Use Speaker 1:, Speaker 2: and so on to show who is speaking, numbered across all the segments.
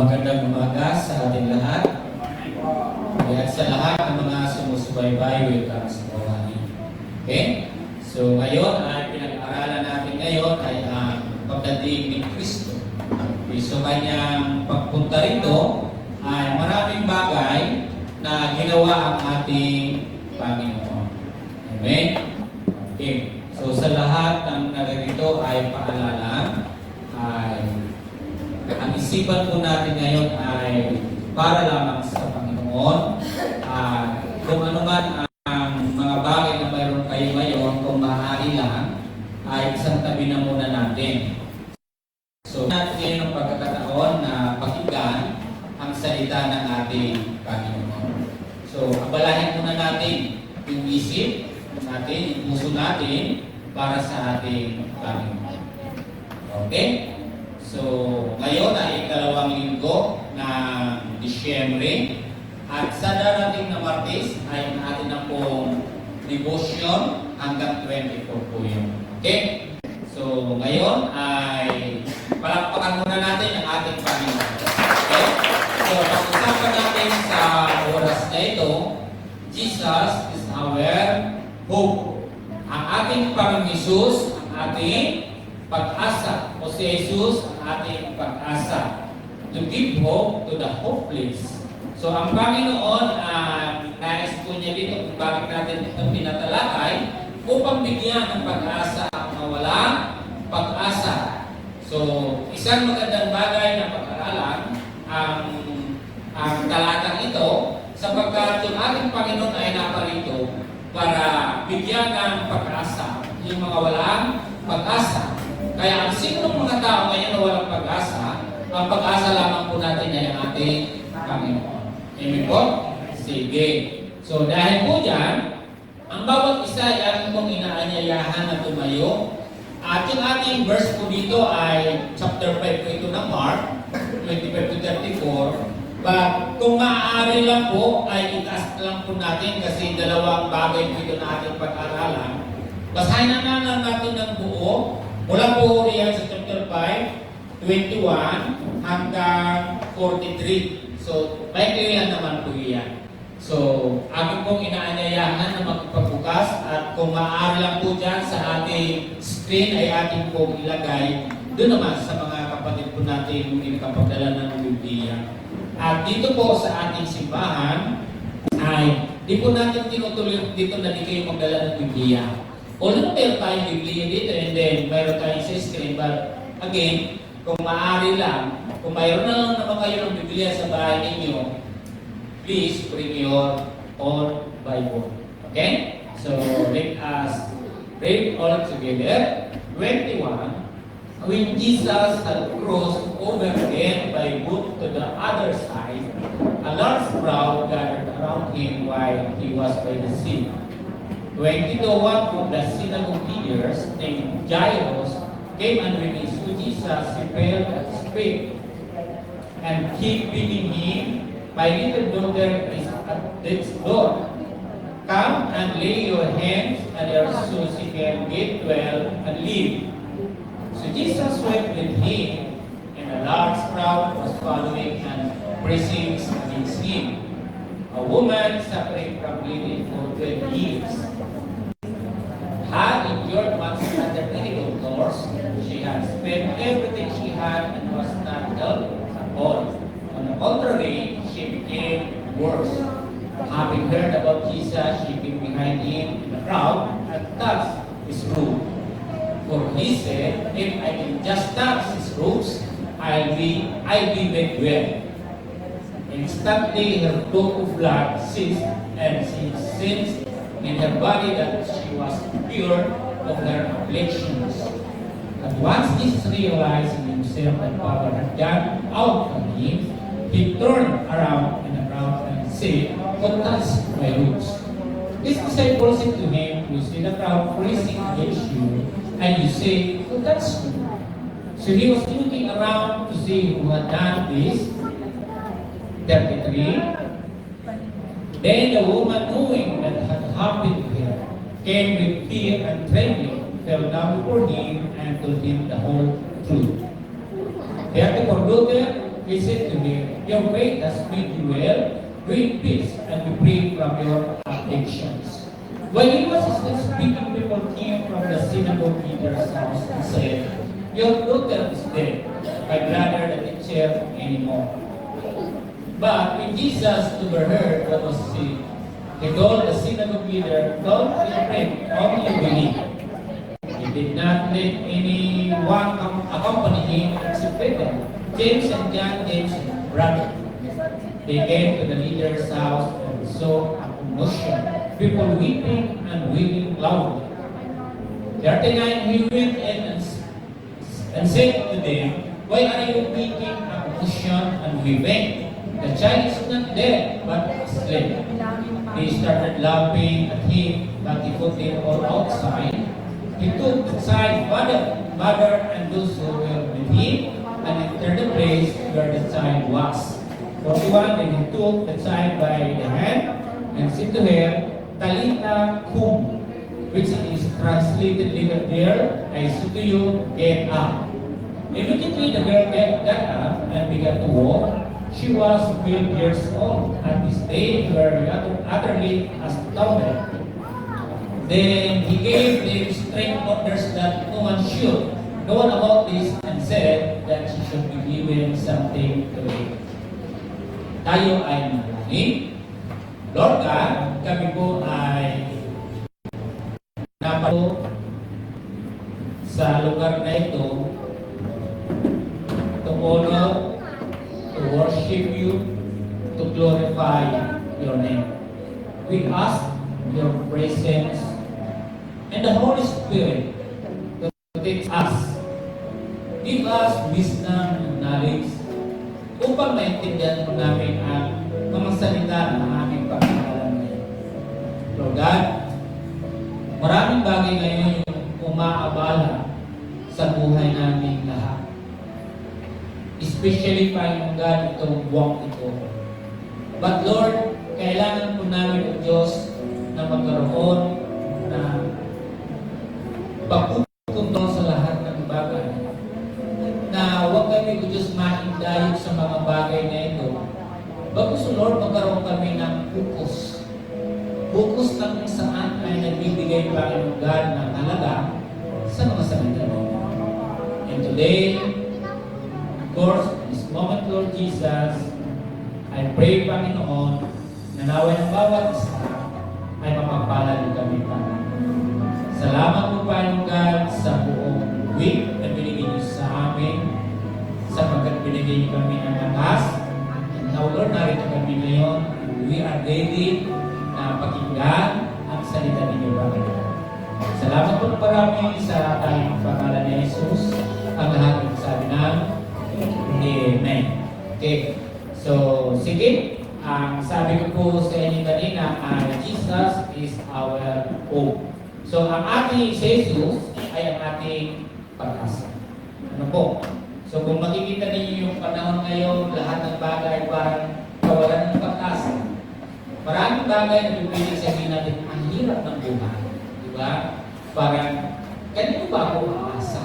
Speaker 1: Magandang umaga sa ating lahat. At sa lahat ng mga sumusubaybay, welcome sa Bawani. Okay? So ngayon ay pinag-aralan natin ngayon ay ang pagdating ni Kristo. Okay, so kanyang pagpunta rito ay maraming bagay na ginawa ang ating Panginoon. Amen? Okay. So sa lahat ng narito ay paalala, ay ang isipan po natin ngayon ay para lamang sa Panginoon. Kung ano man ang mga bagay na mayroon kayo ngayon, kung maaari lang, ay isang tabi na muna natin. So, natin ngayon ang pagkakataon na pakinggan ang salita ng ating Panginoon. So, abalahin muna natin yung isip natin, yung puso natin para sa ating Panginoon. Okay? So, ngayon ay ikalawang linggo ng Disyembre at sa darating na Martes ay atin na pong devotion hanggang 24 po yun. Okay? So, ngayon ay palakpakan muna natin ang ating Panginoon. Okay? So, pag-usapan natin sa oras na ito, Jesus is our hope. Ang ating Panginoon Jesus, ang ating pag-asa, o si Jesus ang ating pag-asa, to give hope to the hopeless. So ang Panginoon, nais po niya dito kung bakit natin ito pinatalakay upang bigyan ng pag-asa ang mawalang pag-asa. So isang magandang bagay na pag-aralan ang talatang ito sapagkat yung ating Panginoon ay naparito para bigyan ng pag-asa yung mga walang pag-asa. Kaya ang sinong mga tao ngayon na walang pag-asa, ang pag-asa lamang po natin ay ang ating Panginoon. Amen po? Sige. So dahil po dyan, ang bawat isa ay ating pong inaanyayahan na tumayo. At yung ating verse po dito ay chapter 5 po ito ng Mark, 25 to 34. But kung maaari lang po, ay itaas lang po natin kasi dalawang bagay po ito na ating pag-aralan. Basahin na lang natin ng buo. Mula po riyan sa chapter 5, 21 hanggang 43. So, likely yan naman po yan. So, aking pong inaanyayahan na magpabukas at kung maaari lang po dyan sa ating screen ay ating pong ilagay doon naman sa mga kapatid po natin yung kapagdala ng Biblia. At dito po sa ating simbahan ay di po natin tinutuloy dito na di kayo magdala ng Biblia. Although meron tayong Biblia dito and then mayroon tayong sa screen, but again, kung maaari lang, kung mayroon na lang naman kayo ng Biblia sa bahay ninyo, please bring your own Bible. Okay? So, let us read all together. 21. When Jesus had crossed over again by boat to the other side, a large crowd gathered around him while he was by the sea. When one of the synagogue leaders named Jairus came and released to Jesus, he fell at his feet and he begging him, "My little daughter is at death's door. Come and lay your hands on her so she can get well and live." So Jesus went with him, and a large crowd was following and praising against him. A woman suffering from bleeding for 12 years had endured much under medical course. She had spent everything she had and was not helped at all. On the contrary, she became worse. Having heard about Jesus, she came behind him in the crowd and touched his robe. For he said, "If I can just touch his robes, I'll be made well." Instantly her flow of blood ceased, and she sensed in her body that she was cured of her afflictions. And once Jesus realized in himself that power had gone out from him, he turned around in the crowd and said, "Who touched my robes?" His disciples said to him, "You see the crowd pressing against you, and you say, 'Who touched me?'" So he was looking around to see who had done this. 33. Then the woman, knowing that had happened to her, came with fear and trembling, fell down before him, and told him the whole truth. 34, daughter, he said to him, "Your faith has made you well. Go in peace and be free from your afflictions." When he was still speaking, people came from the synagogue leader's house and said, "Your daughter is dead. My brother doesn't care anymore." But when Jesus overheard what was said, he told the synagogue leader, "Don't be afraid, only believe." He did not let anyone accompany him except Peter, James and John, James' brother. They came to the leader's house and saw a commotion, people weeping and wailing loudly. 39, he went in and said to them, "Why are you making a commotion and weeping? The child is not dead, but asleep." They started laughing at him, but he put them all outside. He took aside mother and those who were with him, and entered the place where the child was. 41, and he took the child by the hand and said to her, "Talitha kum," which is translated later there, "I say to you, get up." Immediately the girl got up and began to walk. She was 12 years old. At this day, we were utterly astounded. Then he gave them strict orders that no one should know about this and said that she should be given something to eat. Tayo ay manalangin. Lord God, kami po ay napalo sa lugar na ito to honor, to worship you, to glorify your name. We ask your presence and the Holy Spirit to teach us. Give us wisdom and knowledge upang maintindihan po namin ang mga salita ng aming pagkakalam ngayon. Lord God, maraming bagay ngayon yung umaabala sa buhay namin lahat. Especially, Panginoon God, itong buwang ito. But Lord, kailangan po namin ang Diyos na magkaroon na pagkukuntong sa lahat ng bagay. Na huwag kami o Diyos mahindayog sa mga bagay na ito. Bago sa Lord, magkaroon kami ng focus. Focus na kung saan ay nagbibigay Panginoon God ng halaga sa mga salita mo. And today, of course, in this moment, Lord Jesus, I pray, Panginoon, na naway ng bawat isa ay mapagpalad kami, Panginoon. Salamat po, Panginoon God, sa buong week na binigay niyo sa amin, sapagkat binigay niyo kami ng lakas. And now, Lord, narito kami ngayon. We are ready na pakinggan ang salita ninyo, Panginoon. Salamat po na marami sa tayong pangalan ni Jesus. Ang lahat ng sabi ng Amen. Okay. So, sige. Ang sabi ko po sa inyo kanina ay Jesus is our hope. So, ang ating Jesus ay ang ating pag-asa. Ano po? So, kung makikita ninyo yung panahon ngayon, lahat ng bagay parang kawalan ng pag-asa. Maraming bagay na pipiling sabihin natin, ang hirap ng buhay. Diba? Parang, kanino ba ako aasa?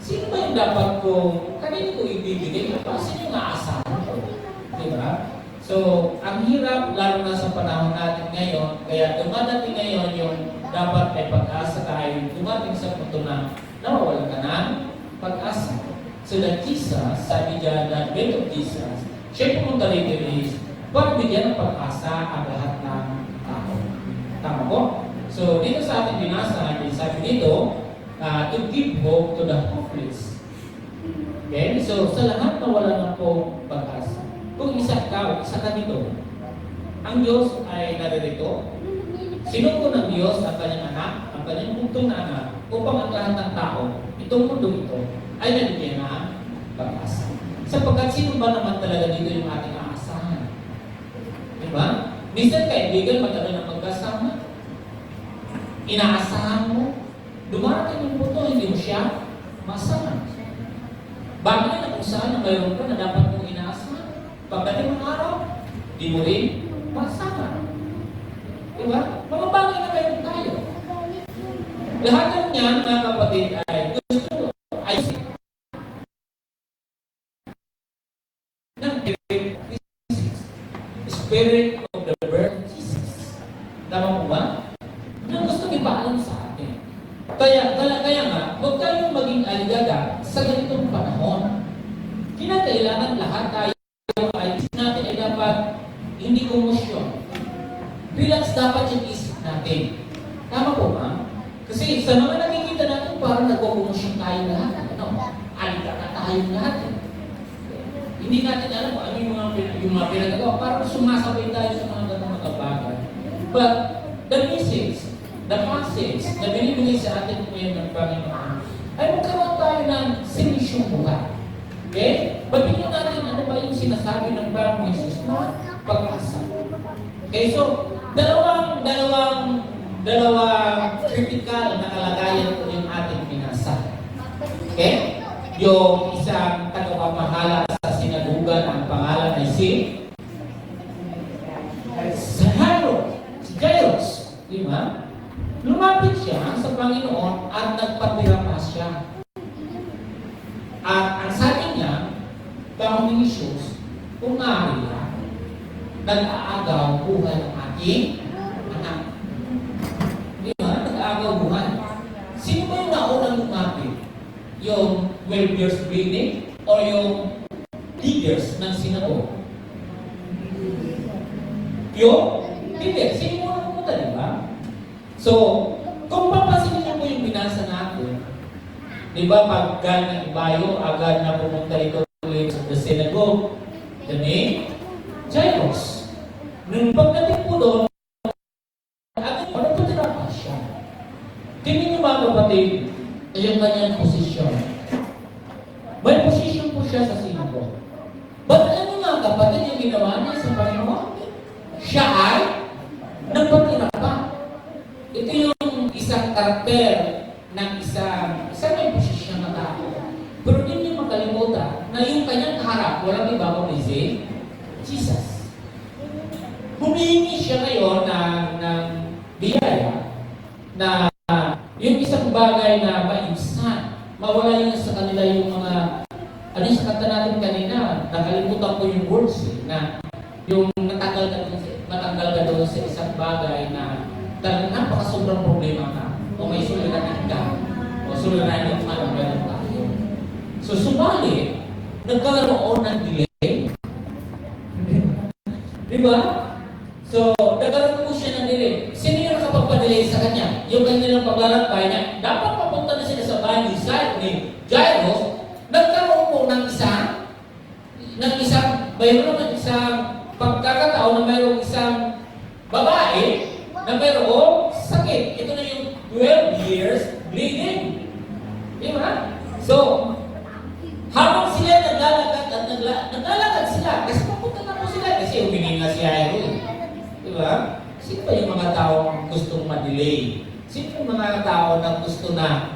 Speaker 1: Sino ba yung dapat ko, kanino ko ibibigay? Sino yung aasahan ko? Diba? So, ang hirap, lalo na sa panahon natin ngayon, kaya dumadating ngayon yung dapat ay pag-asa tayo, dumating sa punto na nawawalan ka ng pag-asa. So that Jesus, sabi dyan, the advent of Jesus, siya pumunta rito is, para bigyan ng pag-asa ang lahat ng tao. Tama po? So, dito sa ating binasa, sabi dito, to give hope to the hopeless. Okay? So, sa lahat na wala na po pag-asa. Kung isa ka dito, ang Diyos ay naririto. Sinuko ng Diyos ang kanyang anak, ang kanyang buntong na anak, upang ang lahat ng tao, itong mundo ito, ay nabigyan ng pag-asa. Sapagkat sino ba naman talaga dito yung ating aasahan? Diba? Minsan kaibigan, matagal na magkasama. Inaasahan mo, dumarating yung buto, hindi mo siya masama. Bagay na kung saan na mayroon ka na dapat mong inaasahan. Pagdating ng araw, di mo rin masama. Diba? Mga bagay na mayroon tayo. Lahat ng yan, mga kapatid, ay gusto Kaya nga, huwag tayong maging aligaga sa ganitong panahon. Kinakailangan lahat tayo ay isip natin ay dapat hindi komosyon. Relax dapat yung isip natin. Tama po ba? Kasi sa mga nakikita natin, parang nagkukomosyon tayo lahat. Aligaga tayo lahat. Hindi natin alam kung ano yung mga pinagawa. Parang sumasabay tayo sa mga ganang mga bagay. But the message na binibigay sa atin ngayon ng Panginoon ay magkaroon tayo ng sinisyong buhay. Okay? Pagpinyo natin ano ba yung sinasabi ng Bagong Jesus na pag-asa. Okay, so dalawang critical na kalagayan po yung ating binasa. Okay? Yung isang tagapamahala sa sinagugan, ang pangalan ay si Jairus. Di ba? Lumapit siya sa Panginoon at nagpatira pa siya. At ang sabi niya, Panginoon ni Jesus, kung maaari ka, nag-aagaw buhay ng aking anak. Di ba? Nag-aagaw buhay. Sino ba yung naunang lumapit? Yung 12 years bleeding o yung leaders ng sinagogue? Yung leaders. Sino mo pumunta, di ba? So, kung papasin niyo po yung binasa natin, di ba, pag galing ng bayo, agad na pumunta ito to the synagogue, the name, Jairus. Nung pagdating po doon, agad po, nagpatira pa siya. Tingin niyo ba, kapatid, yung kanyang posisyon? May posisyon po siya sa synagogue. Ba't ano nga, kapatid, yung ginawa niya sa Panginoon? Siya ay nagpatira pa. Ito yung isang karakter ng isang may posisyon na tao. Pero hindi niyo makalimutan na yung kanyang kaharap, walang iba kundi si Jesus. Humihingi siya ngayon ng biyaya na yung isang bagay na maibsan, mawala yun sa kanila yung mga, ano yung sa kanta natin kanina, nakalimutan ko yung words na yung natanggal ka doon sa isang bagay na talagang napakasobrang problema ka o may suliranin ka o suliranin ka ng ganun tayo. So, subalit, nagkaroon ng delay. Di ba? So, nagkaroon po siya ng delay. Sino yung nakapagpa-delay sa kanya? Yung kanilang paglalakbay niya, dapat papunta na sila sa bahay ni Jairus, nagkaroon po ng isang mayroon ng isang pagkakataon na mayroong isang babae na mayroong sakit. Ito na yung 12 years bleeding. Di ba? So, habang sila naglalakad at naglalakad sila, kasi papunta na po sila, kasi humingi nga si Jairus. Di ba? Sino ba yung mga taong gustong ma-delay? Sino yung mga tao na gusto na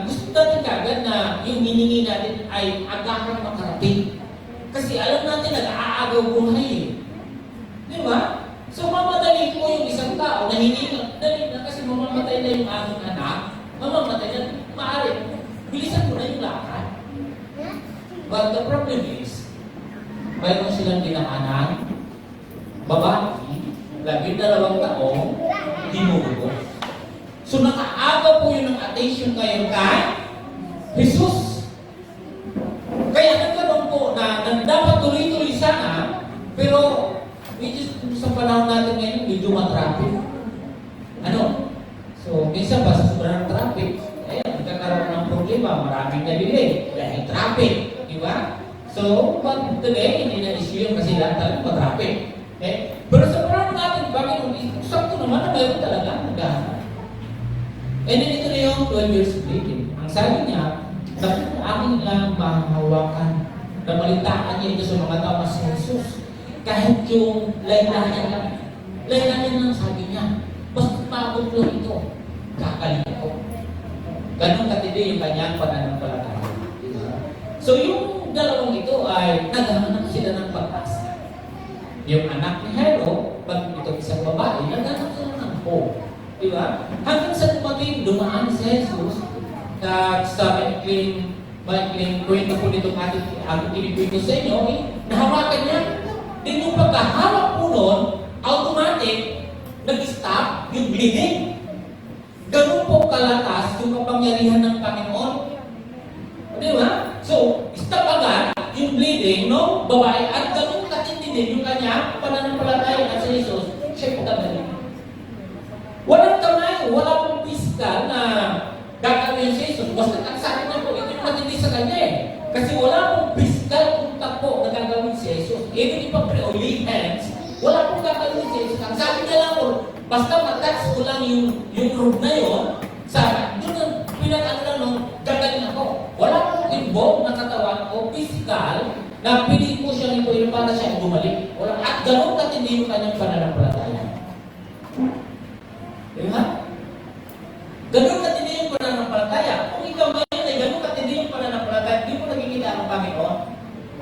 Speaker 1: gusto natin kagad na yung hiningi natin ay agahang makarating? Kasi alam natin nag-aagaw buhay. Di ba? So, mamadali po yung isang tao na hindi dali na kasi mamamatay na yung aking anak, mamamatay na, maaari, bilisan ko na yung lakad. But the problem is, mayroon silang dinaanan, babae, 12 taong, dinugo. So, nakaaga po yun ng attention ngayon kay Jesus. Kaya nagkaroon po na dapat tuloy-tuloy sana, pero which is sa panahon natin ngayon, medyo matraffic. Ano? So, minsan ba sa sobrang traffic, nagkakaroon ng problema, maraming na-delay dahil traffic. Di ba? So, but today, hindi na issue yun kasi lahat talagang matraffic. Okay? Pero sa panahon natin, bakit sakto naman na mayroon talaga naghahanap. And then ito na yung 12 years bleeding. Ang sabi niya, bakit aking lang mahahawakan na balitaan niya ito sa mga tao na si Jesus? Kahit yung laylayan lang sabi niya, basta pagod lang ito, kakalit ko. Ganun katindi yung kanyang pananampalataya. So yung dalawang ito ay naghahanap sila ng pag-asa. Yung anak ni Hero, pag itong isang babae, naghahanap sila ng hope. Diba? Hanggang sa dumaan si Jesus sa maikling kwento po nitong ating pinipwento sa inyo, nahawakan niya. Then yung pagkahawak po nun, automatic, nag-stop yung bleeding. Ganun po kalakas yung kapangyarihan ng Panginoon. Di ba? So, stop agad yung bleeding ng babae at ganun katindi din yung kanya pananampalataya at sa Jesus, check the balik. Walang kamay, wala pong piskal na gagawin si Jesus. Basta ang sabi na po, ito yung matindi sa kanya eh. Kasi wala pong piskal kung takbo na gagawin si Jesus. Even if o lay hands, wala pong gagawin si Jesus. Ang sabi niya lang po, basta matouch ko lang yung root na yun, sa doon ang pinag-ano lang nung gagaling ako. Wala pong involved na katawan o piskal na pili po siya nito yung para siya bumalik. Wala. At ganun katindi yung kanyang pananampalataya. Diba? Ganun katindi yung pananampalataya. Kung ikaw ngayon ay ganun katindi yung pananampalataya, hindi mo nakikita ang Panginoon,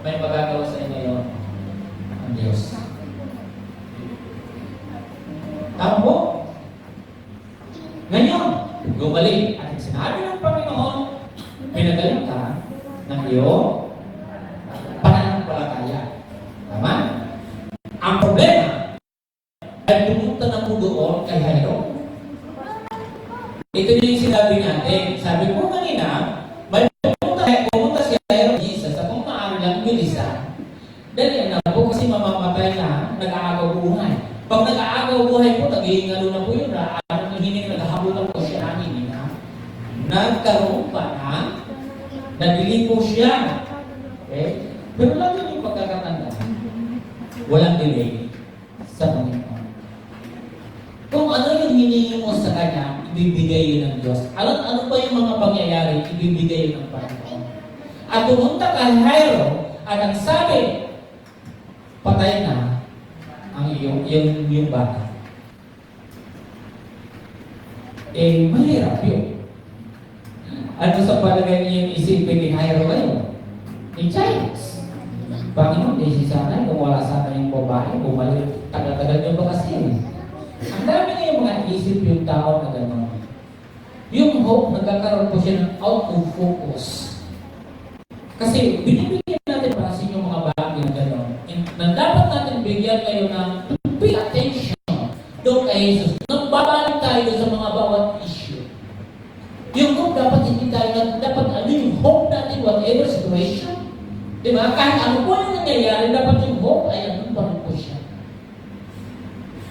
Speaker 1: may magagawa sa inyo yun ang Diyos. Tama po? Ngayon, gumaling at sinabi ng Panginoon, pinagaling ka ng iyong pananampalataya. Tama? Ang problema ay pumunta na po doon kay Jairo. Ito yung sinabi natin. Sabi ko kanina, may pumunta si Jairo Jesus at kung maaari lang bilisan. Dali na po kasi mamamatay na, nag-aagaw buhay. Pag nag-aagaw buhay po, nag-iingalo na po yun. Hining naghahabol na po siya ang hinina. Nagkaroon pa na, nabili po siya. Okay? Pero lang yun yung pagkakatanda. Walang delay sa Panginoon. Kung ano yung hiningi mo sa Kanya, ibibigay yun ng Diyos. Ano pa yung mga pangyayari, ibibigay yun ng Panginoon. At pumunta kay Jairo, at ang sabi, patay na ang yung bata. Mahirap yun. Ano sa palagay niyo yung isipin ni Jairo ngayon? Childs. Panginoon, di sana, kung wala sana yung babae, bumalik, tagal-tagal yung bakasyon. Ang dami na yung mga isip yung tao na gano'n. Yung hope, nagkakaroon po siya ng out of focus. Kasi binibigyan natin para sa inyong mga bagay na gano'n. Na dapat natin bigyan kayo ng pay attention doon kay Jesus. Nang babalik tayo sa mga bawat issue. Yung hope dapat hindi tayo, dapat ano yung hope natin, whatever situation. Diba? Kahit ano po yung nangyayari, dapat yung hope ay ano pa rin po siya.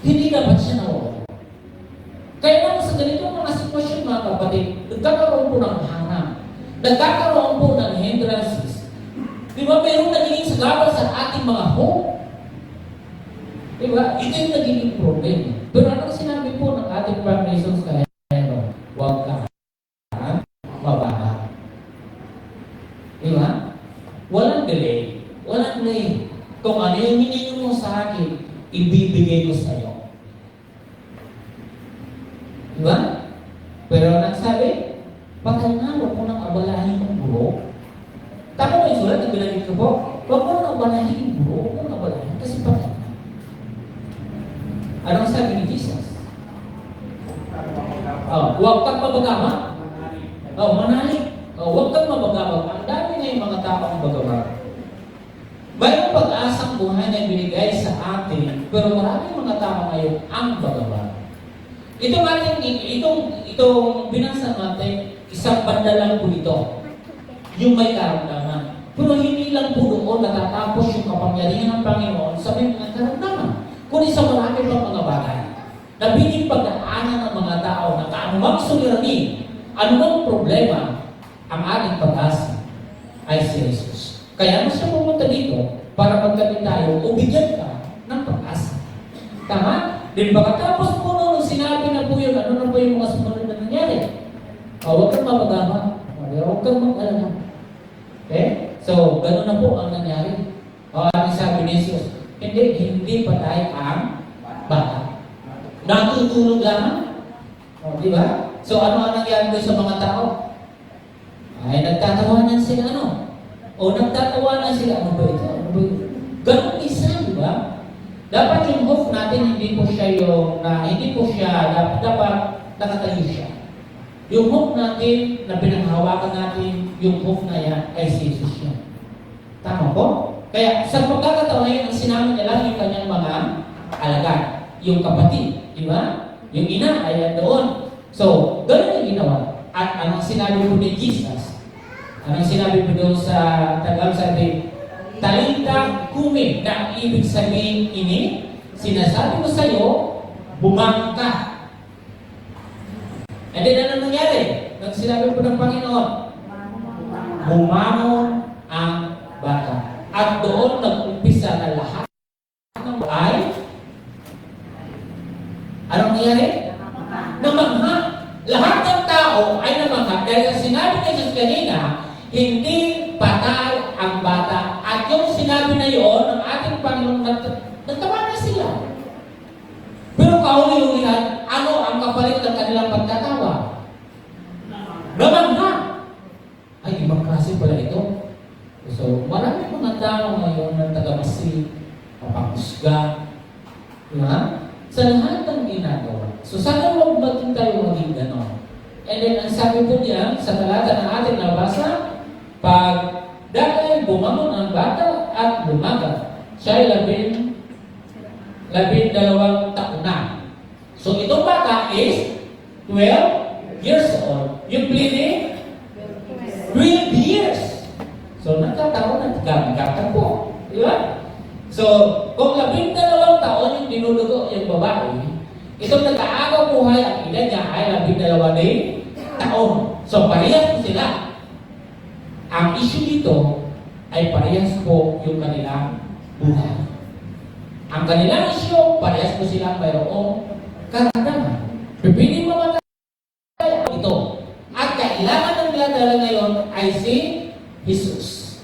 Speaker 1: Hindi dapat siya nawala. Kaya naman sa ganito mga sitwasyon mga kapatid, nagkakaroon po ng hangang. Nagkakaroon po ng hindrances. Diba? Mayroong nagiging sagabal sa ating mga hope. Diba? Ito yung nagiging problem. Pero anong sinabi po ng ating Prime Minister kaya huwag ka mababa. Diba? Walang delay. Walang delay. Kung ano yung hiningi mo sa akin, ibibigay ko sa iyo. Diba? Pero nagsabi, patay na, huwag mo nang abalahin ang buho. Tama mo yung sulat na binagin ko po? Huwag mo nang abalahin ang buho. Huwag mo nang abalahin kasi patay na. Anong sabi ni Jesus? Huwag kang mabagama. Manalig. Huwag kang mabagabag. Ang dami na yung mga tao ang bagabag. Mayroong pag-asang buhay na binigay sa atin, pero maraming mga tao ngayon ang bagabag. Itong binasa natin, isang banda lang po ito. Yung may karamdaman. Pero hindi lang po doon natatapos yung kapangyarihan ng Panginoon sa may mga karamdaman. Kundi sa marami pang mga bagay. Nabiling pagdaanan ng mga tao na kaanumang suliranin, anumang problema, ang ating pag-asa ay si Jesus. Kaya mo siya pumunta dito para magkabit tayo o bigyan ka ng pag-asa. Tama? Din pagkatapos po nung sinabi na po yun, ano na po yung mga sumunod na nangyari? Huwag kang mabagama. Huwag kang mag-alala. Okay? So, gano'n na po ang nangyari. Ano sabi ni Jesus? Hindi patay ang bata. Natutulog lamang. Di ba? So, ano ang nangyari doon sa mga tao? Ay, nagtatawanan sila, O nagtatawanan sila, ano ba ito? Ganun isa, di ba? Dapat yung hope natin, hindi po siya dapat nakatayo siya. Yung hope natin, na pinanghawakan natin, yung hope na yan, ay si Jesus yan. Tama po? Kaya, sa pagkakataon na yun, ang sinabi nila yung kanyang mga alagad, yung kapatid, di ba? Yung ina ay doon. So, ganun yung ginawa. At anong sinabi po ni Jesus? Anong sinabi po doon sa Tagalog, sabi, talita kumi, na ibig sabihin ini, sinasabi ko sa iyo, bumang ka. And then ano nangyari? Nang sinabi po ng Panginoon, bumangon ang bata. At doon nag-umpisa na lahat ng ay, anong nangyari? Namangha. Lahat ng tao ay namangha dahil sinabi ni Jesus kanina, hindi patay ang bata. At yung sinabi na yun ng ating Panginoon, nagtawa na sila. Pero kahuli-hulihan, ano ang kapalit ng kanilang pagkatawa? Namangha. Ay, ibang klase pala ito. So, marami mga tao ngayon na taga-masid, papakusga, diba? Sa lahat ng ginagawa. So, sana huwag maging tayo maging gano'n. And then, ang sabi po niya, sa talata ng ating nabasa, pag dahil bumangon ang bata at lumaga, siya ay 12 taon na. So, itong bata is 12 years old. Yung bleeding, 12 years. So, nagkataon na gamit po. Diba? So, kung 12 taon yung dinudugo yung babae, itong nag-aagaw buhay ang edad niya ay 12 taon. So, parehas po sila. Ang issue dito ay parehas po yung kanilang buhay. Ang kanilang issue, parehas po silang mayroong karamdaman. Pwede mamatay ito. At kailangan ng dala ngayon ay si Jesus.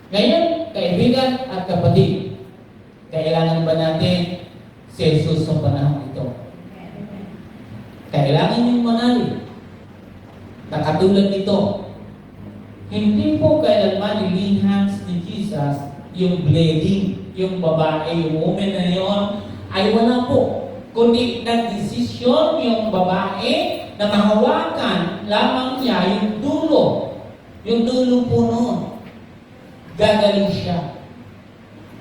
Speaker 1: Ngayon, kaibigan at kapatid, kailangan ba natin si Jesus sa panahon ito? Kailangan yung manali. Nakatulad nito, hindi po kailanman nilihans ni Jesus yung bleeding, yung babae, yung woman na yun, ay wala po. Kundi nag-desisyon yung babae na mahawakan lamang niya yung dulo. Yung dulo po noon. Gagaling siya.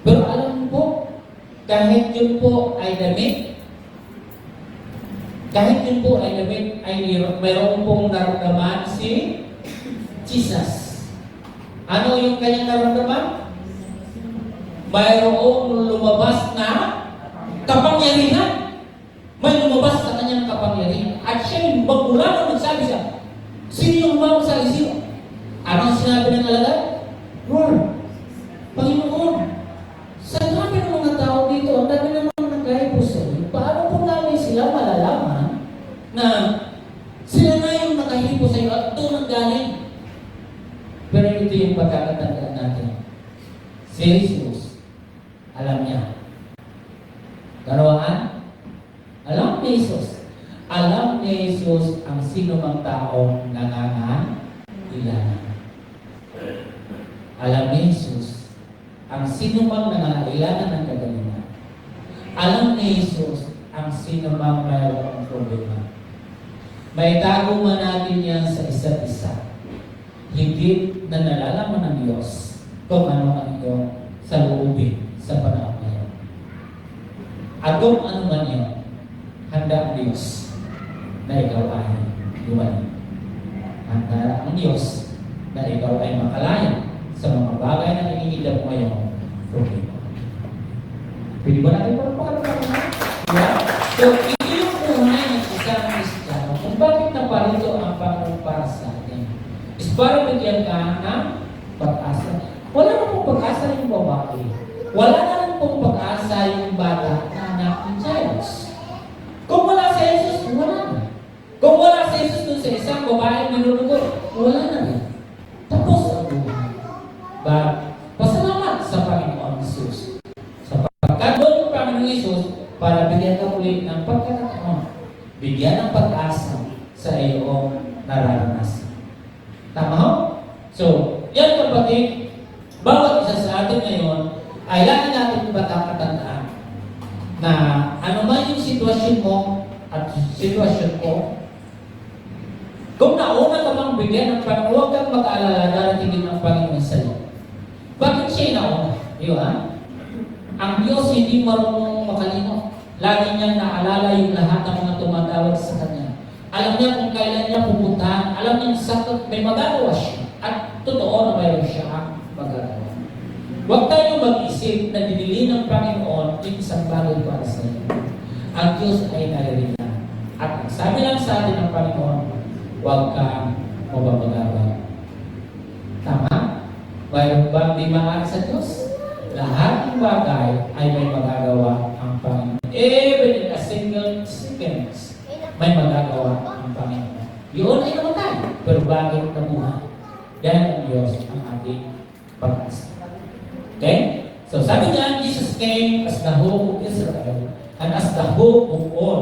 Speaker 1: Pero alam po, kahit yun po ay damit, ay mayroon pong naramdaman si Jesus. Ano yung kanyang naramdaman? Mayroong lumabas na kapangyarihan. May lumabas sa kanyang kapangyarihan. At siya yung magmula nung nagsabi siya, sino yung lumabas sa isip? Anong sinabi ng alagad? Lord, Panginoon, sa dami ng mga tao dito, ang dami naman nagkaya po sa iyo, paano po namin sila malalaman na sila na yung nakahipo sa iyo at doon ang galing? Pero ito yung pagkakatandaan natin. Si Jesus, alam niya. Garawaan? Alam ni Jesus. Alam ni Jesus ang sino mang taong nangangailangan. Alam ni Jesus ang sino mang nangangailangan ng kagalingan. Alam ni Jesus ang sino mang mayroong problema. May tago man natin yan sa isa't isa. Higit na nalalaman ng Diyos kung ano ang iyong saloobin sa panahon ngayon. At kung ano man yun, handa ang Diyos na ikaw ay lumalim. Handa ang Diyos na ikaw ay makalaya sa mga bagay na nangingilam mo ngayong problema. Pwede ba natin parang yeah? So, ito yung buhay ng isang Kristiyano kung bakit naparito ang Panginoon para sa atin. Is para bigyan ka ng pag-asa. Wala na pong pag-asa yung babae. Wala na rin pong pag-asa yung bata na anak ng Diyos. Kung wala sa Jesus, wala na. Kung wala sa Jesus dun sa isang babae minulugot, wala na rin. Tapos ang buhay. But, pasalamat sa Panginoon Jesus. Sapagkat doon yung Panginoon Jesus para bigyan ka ulit ng pagkakataon. Bigyan ng pag-asa sa iyong nararanasan. Tama ho? So, yan kapatid, bawat isa sa atin ngayon ay lagi natin patapatandaan na ano man yung sitwasyon mo at sitwasyon ko, kung nauna ka bang bigyan ng Panginoon, huwag kang mag-aalala darating ang Panginoon sa iyo. Bakit siya nauna? Di ba? Ang Diyos hindi marunong makalimot. Lagi niyang naalala yung lahat ng mga tumatawag sa Kanya.
Speaker 2: Alam niya kung kailan niya pupuntahan. Alam niya sakot may magagawa siya. At totoo na mayroon siya ang magagawa. Huwag tayo mag-isip na dinili ng Panginoon yung isang bagay para sa iyo. Ang Diyos ay naririyan. At sabi lang sa atin ng Panginoon, huwag kang mababagawa. Tama? Mayroon bang di maaari sa Diyos? Lahat ng bagay ay may magagawa ang Panginoon. Even in a single seconds, may magagawa ang Panginoon. Yun ay namatay, pero bagay na buhay. Dahil ang Diyos ang ating pag-asa. Okay? So sabi niya, Jesus came as the hope of Israel and as the hope of all.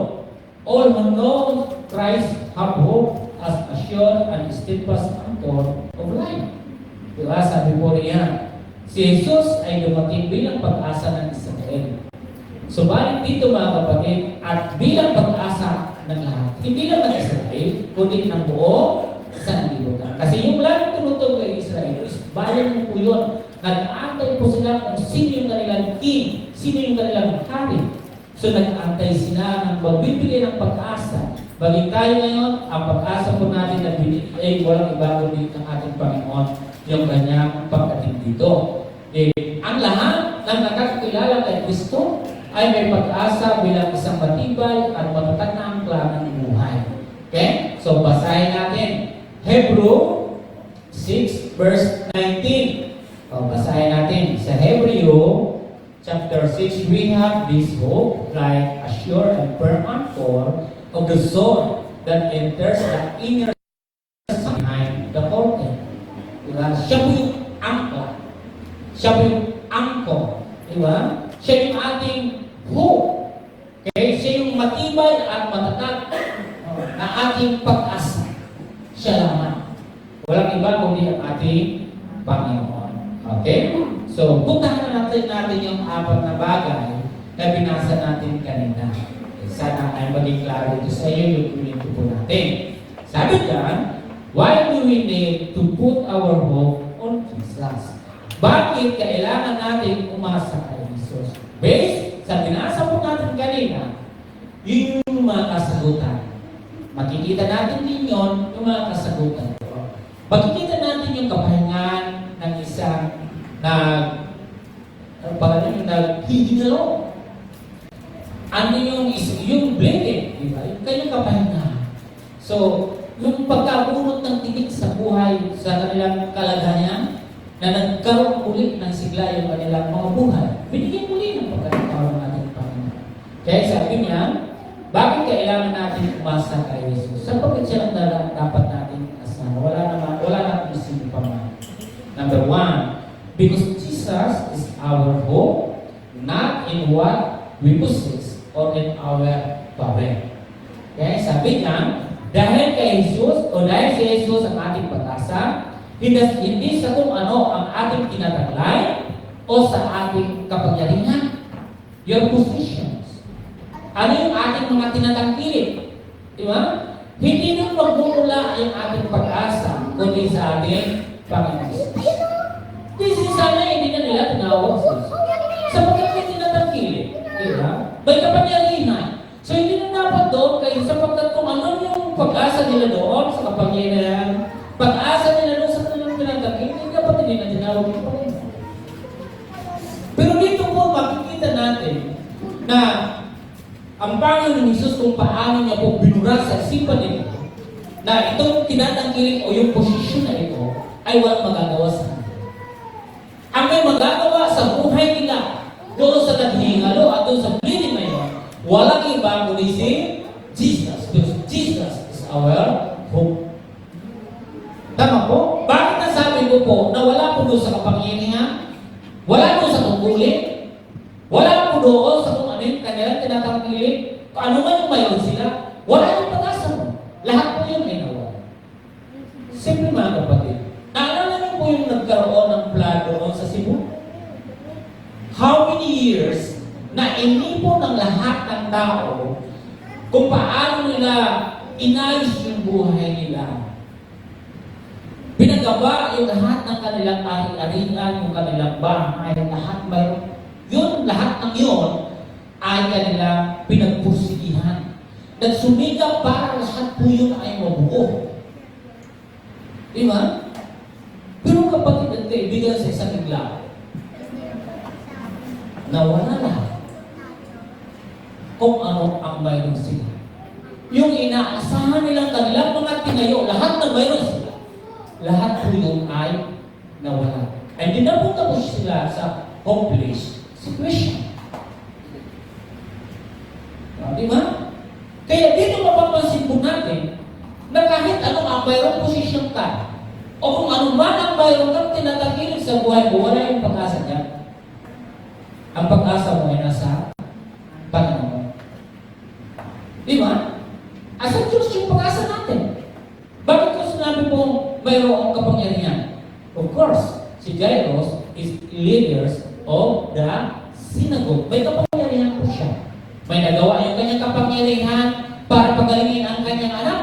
Speaker 2: All who know Christ have hope as a sure and steadfast anchor of life. Diba? Sabi po riyan, si Jesus ay dumating bilang pag-asa ng Israel. Subalit dito mga kapatid, at bilang pag-asa ng lahat, hindi lang ng Israel, kundi ng buo sa sanlibutan. Kasi yung laging tumutong kay Israel is bayan mo po yun. Nag-aantay po sila kung sino yung kanilang king, sino yung kanilang hari. So nag-aantay sila ng magbibigay ng pag-asa. Bagay tayo ngayon, ang pag-asa po natin na binigay, walang ibago din ng ating Panginoon, yung kanyang pagdating dito. Ang lahat ng nakakilala kay Kristo ay may pag-asa bilang isang matibay at matatag na angkla ng buhay. Okay? So basahin natin Hebrew 6 verse 19. Basahin natin sa Hebreo chapter 6, we have this hope like a sure and firm anchor of the soul that enters the inner behind the curtain. Diba? Siya po yung angkla. Siya po yung anchor. Diba? Siya yung ating hope. Okay? Siya yung matibay at matatag na ating pag-asa. Siya lamang. Walang iba kundi ang ating Panginoon. Okay? So, puntahan na natin yung apat na bagay na binasa natin kanina. Sana ay maging klaro ito sa iyo yung ulit po natin. Sabi dyan, why do we need to put our hope on Jesus? Bakit kailangan natin umasa kay Jesus? Based sa binasa po natin kanina, yun yung mga kasagutan. Makikita natin din yun, yung mga kasagutan. Makikita natin yung kapahingan ng isang naghihingalo. Ano yung blessing, di ba? Yung kanyang kapahingahan. So, yung pagkabunot ng tinik sa buhay sa kanilang kalagayan na nagkaroon ulit ng sigla yung kanilang mga buhay, binigyan muli ng pagkakataon ng ating Panginoon. Kaya sabi niya, bakit kailangan natin umasa kay Jesus? Sapagkat siya ang dapat natin asahan. Wala na isip pa man. Number 1, because Jesus is our hope, not in what we possess or in our power. Okay, sabi niya, dahil kay Jesus o dahil si Jesus ang ating pag-asa, hindi sa kung ano ang ating tinataglay o sa ating kapangyarihan. Your positions. Ano yung ating mga tinatangkilik? Di ba? Hindi nang magmumula yung ating pag-asa kundi sa ating Panginoon. Kasi sana hindi na nila tinawag sa Jesus. Sapagkat may tinatangkilik. Di ba? May kapangyarihan. So hindi na dapat doon kayo sapagkat kung ano yung pag-asa nila doon sa kapangyarihan, pag-asa nila doon sa kanilang tinatangkilik, hindi dapat hindi na tinawag yung Panginoon. Pero dito po makikita natin na ang Panginoon ng Jesus kung paano niya po binura sa isipan nito na itong tinatangkilik o yung posisyon na ito ay walang magagawa sa kanila. Ang may magagawa sa buhay nila doon sa naghihingalo at doon sa bleeding na yun, walang iba kundi si Jesus. Because Jesus is our hope. Tama po? Bakit nasabi ko po na wala po doon sa kapangyarihan? Wala doon sa tungkulin? Wala po doon sa kung ano yung kanilang tinatangkilik? Kung ano man yung mayon sila? Wala yung pag-asa mo. Lahat po yun ay nawala. Siyempre mga kapatid, naalala niyo po yung nagkaroon ng flood doon sa Cebu? How many years na inipon ng lahat ng tao kung paano nila inayos yung buhay nila. Pinagawa yung lahat ng kanilang ari-arian, yung kanilang bahay, lahat mayroon. Yun, lahat ng yun ay kanilang pinagpursigihan. nagsumikap para lahat po yun ay mabuo. Di ba? Pero kapatid at kaibigan sa isang igla, nawala lahat kung ano ang mayroon sila. Yung inaasahan nilang kanilang mga tinayo, lahat na mayroon sila, lahat po yun ay nawala. And dinapunta po sila sa hopeless situation. Di ba? Kaya dito mapapansin po natin na kahit anong ang mayroong posisyon ka, o kung ano man ang mayroon kang tinatagilid sa buhay mo, wala yung pag-asa niya. Ang pag-asa mo ay nasa Panginoon. Di ba? Asa Diyos yung pag-asa natin? Bakit ko sinabi po mayroong kapangyarihan? Of course, si Jairus is leaders of the synagogue. May kapangyarihan po siya. May nagawa yung kanyang kapangyarihan para pagalingin ang kanyang anak.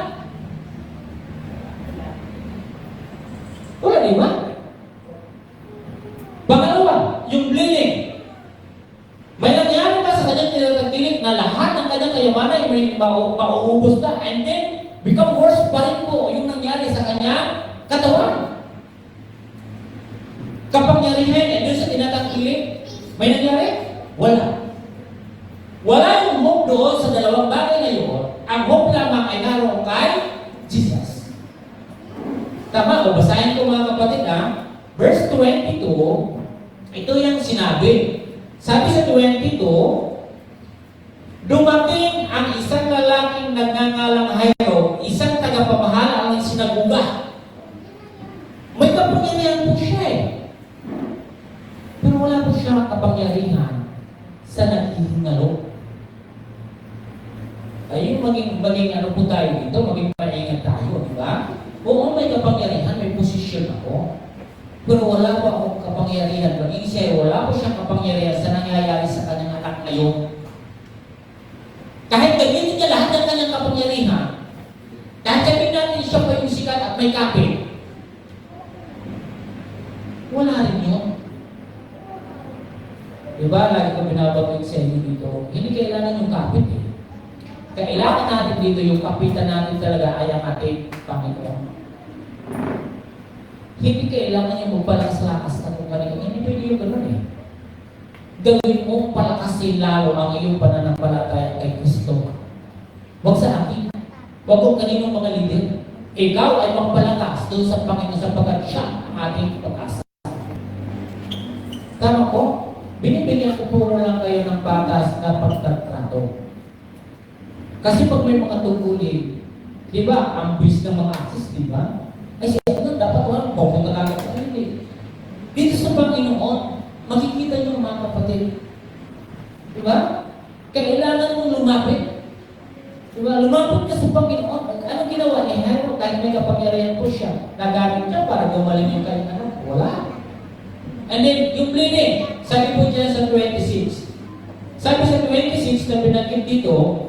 Speaker 2: Wala, di ba? Pangalawa, yung bleeding. May nangyari ba sa kanyang tinatagilid na lahat ng kanyang kayamanan ay may mauubos na and then become worse pa rin po yung nangyari sa kanyang katawan. Kapangyarihan ay doon sa tinatagilid. May nangyari? Wala. Wala yung hope doon sa dalawang bagay na yun. Ang hope lamang ay naroon kay Jesus. Tama o? Basahin ko mga kapatid Verse 22, ito yung sinabi. Sabi sa 22, dumating ang isang lalaking nagngangalang Jairo, isang tagapamahala ng sinagoga. May kapangyarihan po siya Pero wala po siya kapangyarihan sa naghihingalo. Ayun, maging ano po tayo dito, maging maingat tayo, di ba? Oo, may kapangyarihan, may posisyon ako. Pero wala pa akong kapangyarihan. Maging siya, wala po siyang kapangyarihan sa nangyayari sa kanyang anak ngayon. Kahit gamitin niya lahat ng kanyang kapangyarihan, kahit sabihin natin siya pa yung sikat at may kapit, wala rin yun. Diba, lagi ko binabanggit sa inyo dito, hindi kailangan yung kapit Kailangan natin dito yung kapitan natin talaga ay ang ating Panginoon. Hindi kailangan yung magpalakas-lakas na kung kanina. Hindi pwede yung gano'n Gawin mo palakasin lalo ang iyong pananampalataya kay Kristo. Huwag sa akin. Huwag kung kaninong mga lider. Ikaw ay magpalakas doon sa Panginoon sapagkat siya ang ating pag-asa. Tama po? Binibigyan ko po lang kayo ng patas na pagtatrato. Kasi pag may mga tungkulin, di ba, ang bis ng mga access, di ba? Ay siya, dapat walang pupunta kagad sa hindi. Dito sa Panginoon, makikita niyo mga kapatid. Di ba? Kailangan mong lumapit. Di ba? Lumapit ka sa Panginoon. Anong ginawa niya? Jairo, kahit may kapangyarihan po siya, nagamit niya para gumaling yung kanyang anak. Wala. And then, yung bleeding, sabi po dyan sa 26. Sabi sa 26 na pinagkit dito,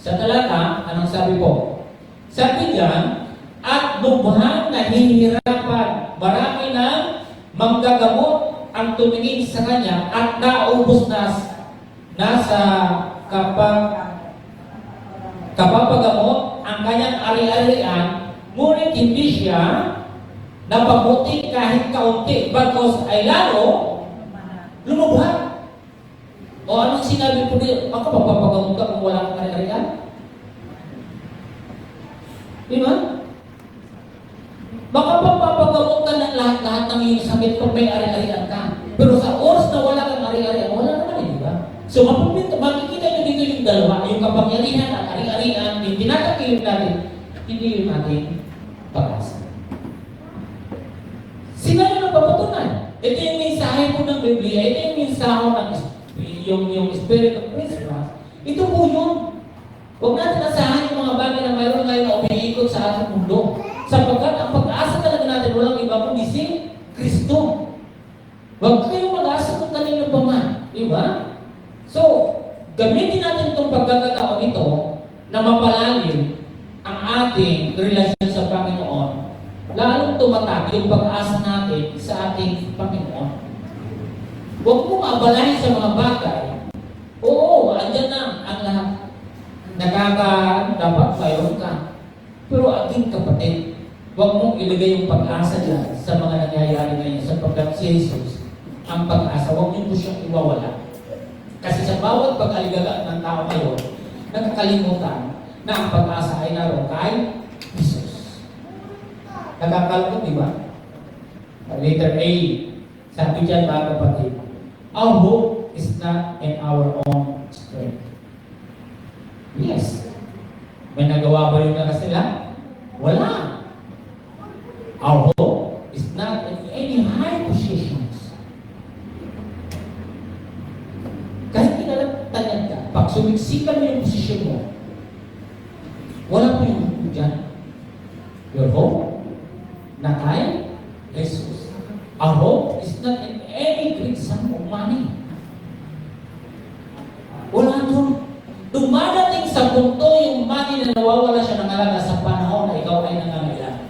Speaker 2: sa talata, anong sabi po? Sabi dyan, at lubhang nahihirapan, marami nang manggagamot ang tumingin sa kanya at naubos na sa kapapagamot ang kanyang ari-arian, ngunit hindi siya napabuti kahit kaunti, bagos ay lalo lumubha. O anong sinabi po niyo? Ako, magpapagamot ka kung wala kang ari-arian? Di ba? Baka magpapagamot ka ng lahat-lahat ng iyong sakit kung may ari-arian ka. Pero sa oras na wala kang ari-arian, wala naman, di ba? So, makikita nyo dito yung dalawa, yung kapangyarihan at ari-arian, yung tinatakilip natin, hindi yung ating pag-asa. Sila yung nagpapatunay. Ito yung mensahe po ng Biblia, ito yung mensahe ng yung Spirit of Christmas. Ito po yun. Huwag natin asahan yung mga bagay na mayroon ngayon na umiikot sa ating mundo. Sapagkat ang pag-asa talaga natin walang iba kundi si Kristo. Huwag kayong mag-asa kung kanino pa man. Diba? So, gamitin natin itong pagkakataon ito na mapalalim ang ating relasyon sa Panginoon. Lalong tumatak yung pag-asa natin sa ating Panginoon. Huwag mong abalahin sa mga bagay. Oo, andyan na ang lahat. dapat mayroon ka. Pero ating kapatid, huwag mong ilagay yung pag-asa dyan sa mga nangyayari ngayon sapagkat si Jesus, ang pag-asa, huwag niyo po siyang iwawala. Kasi sa bawat pag-aligaga ng tao ngayon, nakakalimutan na ang pag-asa ay naroon kay Jesus. Nakakalungkot, di ba? Letter A, sabi dyan mga kapatid, our hope is not in our own strength. Yes. May nagawa ba rin na sila? Wala. Our hope is not in any high positions. Kahit kinalagtanyan ka, pag sumiksikan mo yung posisyon mo, wala po yung hope dyan. Your hope na kay Jesus. Our hope is not in any great sum of money. Wala doon. Dumadating sa punto yung money na nawawala siya ng halaga sa panahon na ikaw ay nangangailangan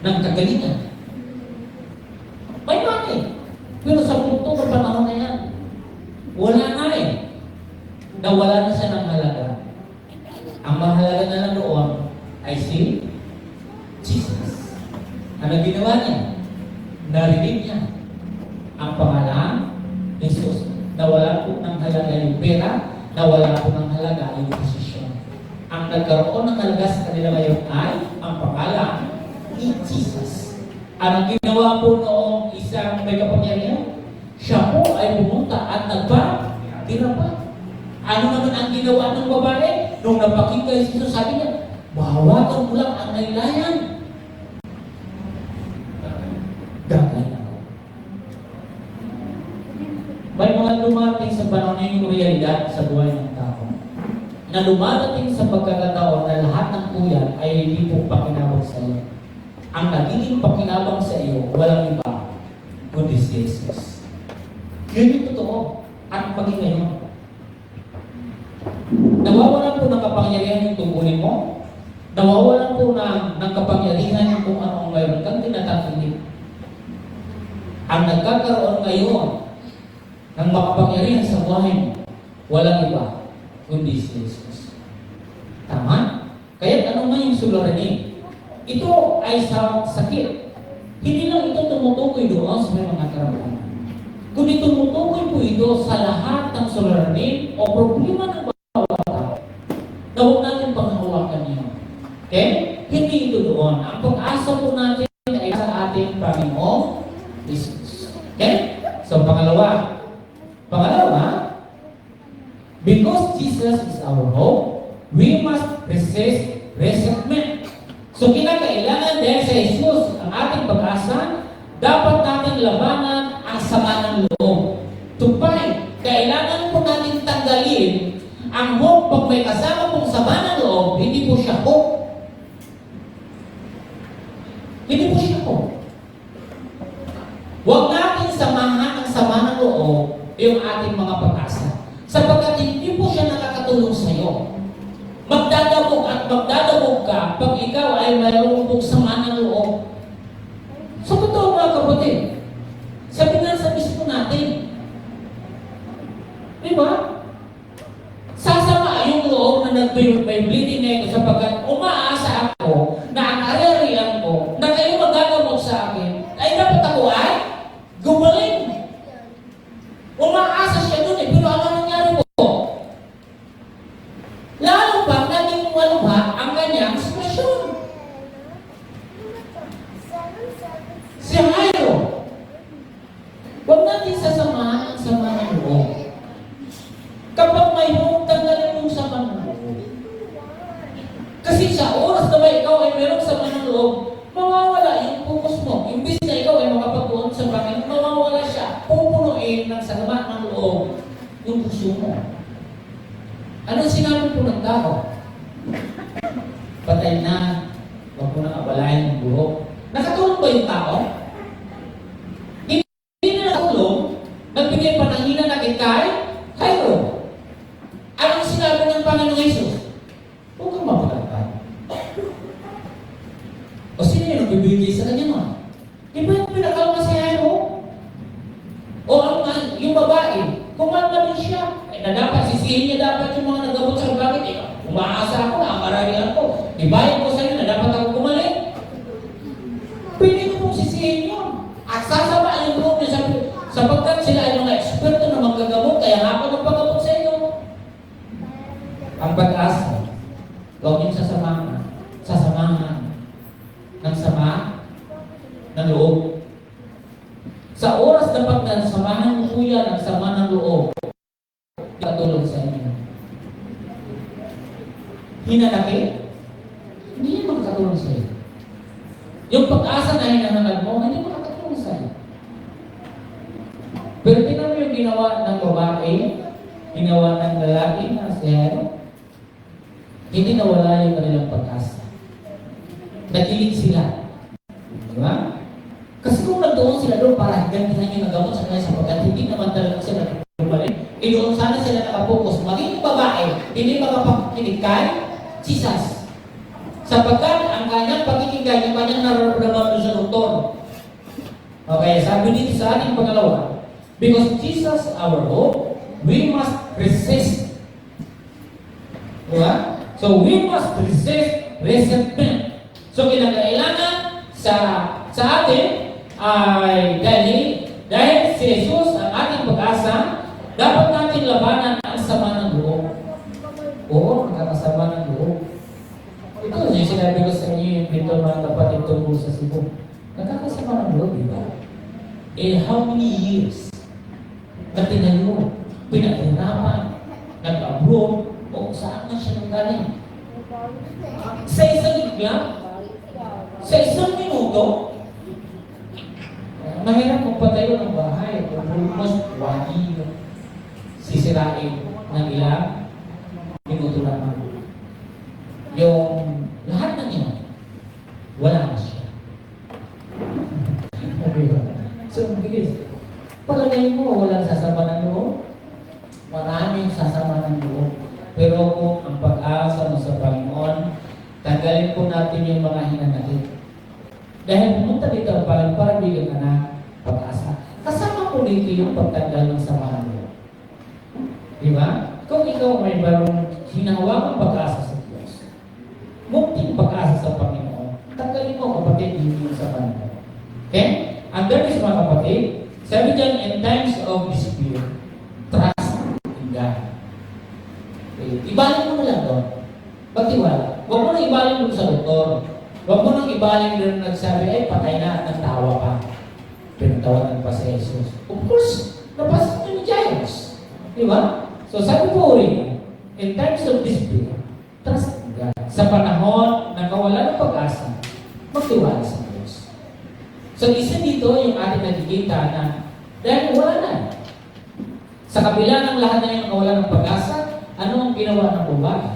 Speaker 2: ng kagalingan. May money. Pero sa punto ng panahon na yan, wala na eh. Nawala na siya ng halaga. Ang mahalaga na lang doon ay si Jesus. Ano ginawa niya? Narinig niya ang pangalan ni Jesus. Nawala po ng halaga yung pera, nawala po ng halaga yung posisyon. Ang nagkaroon ng halaga sa kanila ngayon ay ang pangalan ni Jesus. Ang ginawa po noong isang may kapangyarihan, siya po ay pumunta at nagpa-tirapan. Ano naman ang ginawa ng babae? Nung napakita si Jesus, sabi niya, bahawakan mo lang ang nailayan. Gagay na. May mga dumating sa panahon na yung realidad sa buhay ng tao na lumadating sa pagkakataon na lahat ng kuyan ay hindi po pakinabang sa iyo. Ang nagiging pakinabang sa iyo, walang iba, kundi si Jesus. Yun yung totoo. At maging ngayon. Nawawalan po ng kapangyarihan yung tungkulin mo. Nawawalan po ng kapangyarihan yung kung ano ang mayroon kang tinatangkilik. Ang nagkakaroon ngayon ng makapangyarihan sa buhay mo, walang iba, kundi si Jesus. Tama? Kaya ano nga yung suliranin? Ito ay sa sakit. Hindi lang ito tumutukoy doon sa may mga karamdaman. Kundi tumutukoy po ito sa lahat ng suliranin o problema ng bawat tao na huwag natin panghawakan niyo. Okay? Hindi ito doon. Ang pag-asa po natin ay sa ating Panginoong Jesus. Okay? So, pangalawa, because Jesus is our hope, we must resist resentment. So, kinakailangan dahil sa Jesus, ang ating pag-asa, dapat natin labanan ang sama ng loob. To fight, kailangan po natin tanggalin ang hope. Pag may kasama pong sama ng loob, hindi po siya hope. Hindi po siya hope. Huwag natin samahan ang sama ng loob yung ating mga pag-asa. Sapagkat hindi po siya nakakatulong sa iyo. Magdadabog at magdadabog ka pag ikaw ay mayroong pong sama ng loob. Sa totoo mga kapatid, sabi nga sa mismo natin, di ba? Sasama yung loob na nag-bleeding na ito sapagkat umaasa ako na ang arariyan ko na kayo magagamot sa akin ay dapat ako ay gumaling. Umaasa siya dun eh, pero ano nangyari po? Lalo pa, naging malubha ang kanyang sitwasyon. Si Jairo, huwag natin sasamahan ang sama ng loob. Kapag may hope, tanggalin yung sama ng loob. Kasi sa oras na ba ikaw ay mayroong sama ng loob, mawawala yung focus mo. Imbis na ikaw ay makapagpuon sa Panginoon, mawawala siya. Pupunuin ng sama ng loob yung puso mo. Anong sinabi po ng tao? Patay na, huwag mo nang abalayan yung buhok. Nakatulong ba yung tao? Hindi na nakatulong. Nagbigay pa ng hina na kay Jairo. Anong sinabi ng Panginoong Jesus? Huwag kang mapagkakal. O sino yung nagbibigay sa kanya mo? Di ba yung pinakalma si Jairo? O yung babae, kumalma din siya. na dapat sisihin niya dapat yung mga nagabot sa bakit umaasa ako na ang kararihan ko. Ibayad ko sa inyo na dapat ako gumaling. Pwede ko pong sisihin yun. At sasama yung loob niya sapagkat sila ay mga eksperto na manggagamot, kaya nga ako nagpagamot sa inyo. Ang pag-asa, huwag niyong sasamahan ng sama ng loob. Sa oras dapat na samahan mo kuya ng sama ng loob, katulog sa inyo. Hinanakit, hindi yan makakatulong sa iyo. Yung pag-asa na hinanakit mo, hindi makakatulong sa iyo. Pero tingnan mo yung ginawa ng babae, ginawa ng lalaki na siya, hindi nawala yung kanilang pag-asa. Nakilig sila. Di ba? Kasi kung nagdoon sila doon para gantihan yung nagamot sa kanila sapagkat hindi naman talaga sila bumalik, doon sana sila nakapokus. Maging babae, hindi makapakinig kay Jesus. Sapagkat ang kanyang pakikinggan, yung kanyang nararamdaman doon sa doktor. Okay, sabi dito sa ating pangalawa, because Jesus our hope, we must resist. Diba? So we must resist resentment. So kinakailangan sa atin ay dahil si Jesus ang ating pag-asa, dapat natin labanan ang sama ng loob. Oo, nakakasama ng loob. Ito yung sinabi ko sa inyo yung dito mga kapatid tungkol sa Cebu. Nakakasama ng loob, di ba? How many years na tinayo, pinaghirapan, nag-abroad, o saan na siya nang galing? Sa isang bigla? Sa isang minuto? Mahirap kung patayo ng bahay o almost 1 year. Sisirain ng ilang minuto lamang. Yung lahat ng yun, wala na siya. So, bilis. Palagay mo, walang sasama ng loob. Maraming sasama ng loob. Pero kung ang pag-asa mo sa Panginoon, tanggalin po natin yung mga hinanakit. Dahil pumunta dito ang Panginoon para bigyan ka ng pag-asa. Kasama po dito yung pagtanggal ng sama ng loob. Di ba? Kung ikaw may barong hinahawakang pag-asa sa Diyos, munting pag-asa sa Panginoon, tanggalin mo kapatid yung sa Panginoon. Okay? Under this mga kapatid, sabi dyan, in times of despair, trust in God. Okay. Ibalin mo na lang doon. Pagtiwala. Huwag mo nang ibalin mo sa doktor. Huwag mo nang ibalin doon nagsabi, ay patay na at nagtawa pa. Pinatawanan pa si Jesus. Of course, napasok niyo ni Jairus. Di ba? So sabi po rin, in times of despair, trust in God. Sa panahon na kawalan ng pag-asa, magtiwala sa Diyos. So isa dito yung ating nakikita na dahil wala na. Sa kabila ng lahat na yung kawalan ng pag-asa, ano ang ginawa ng babae?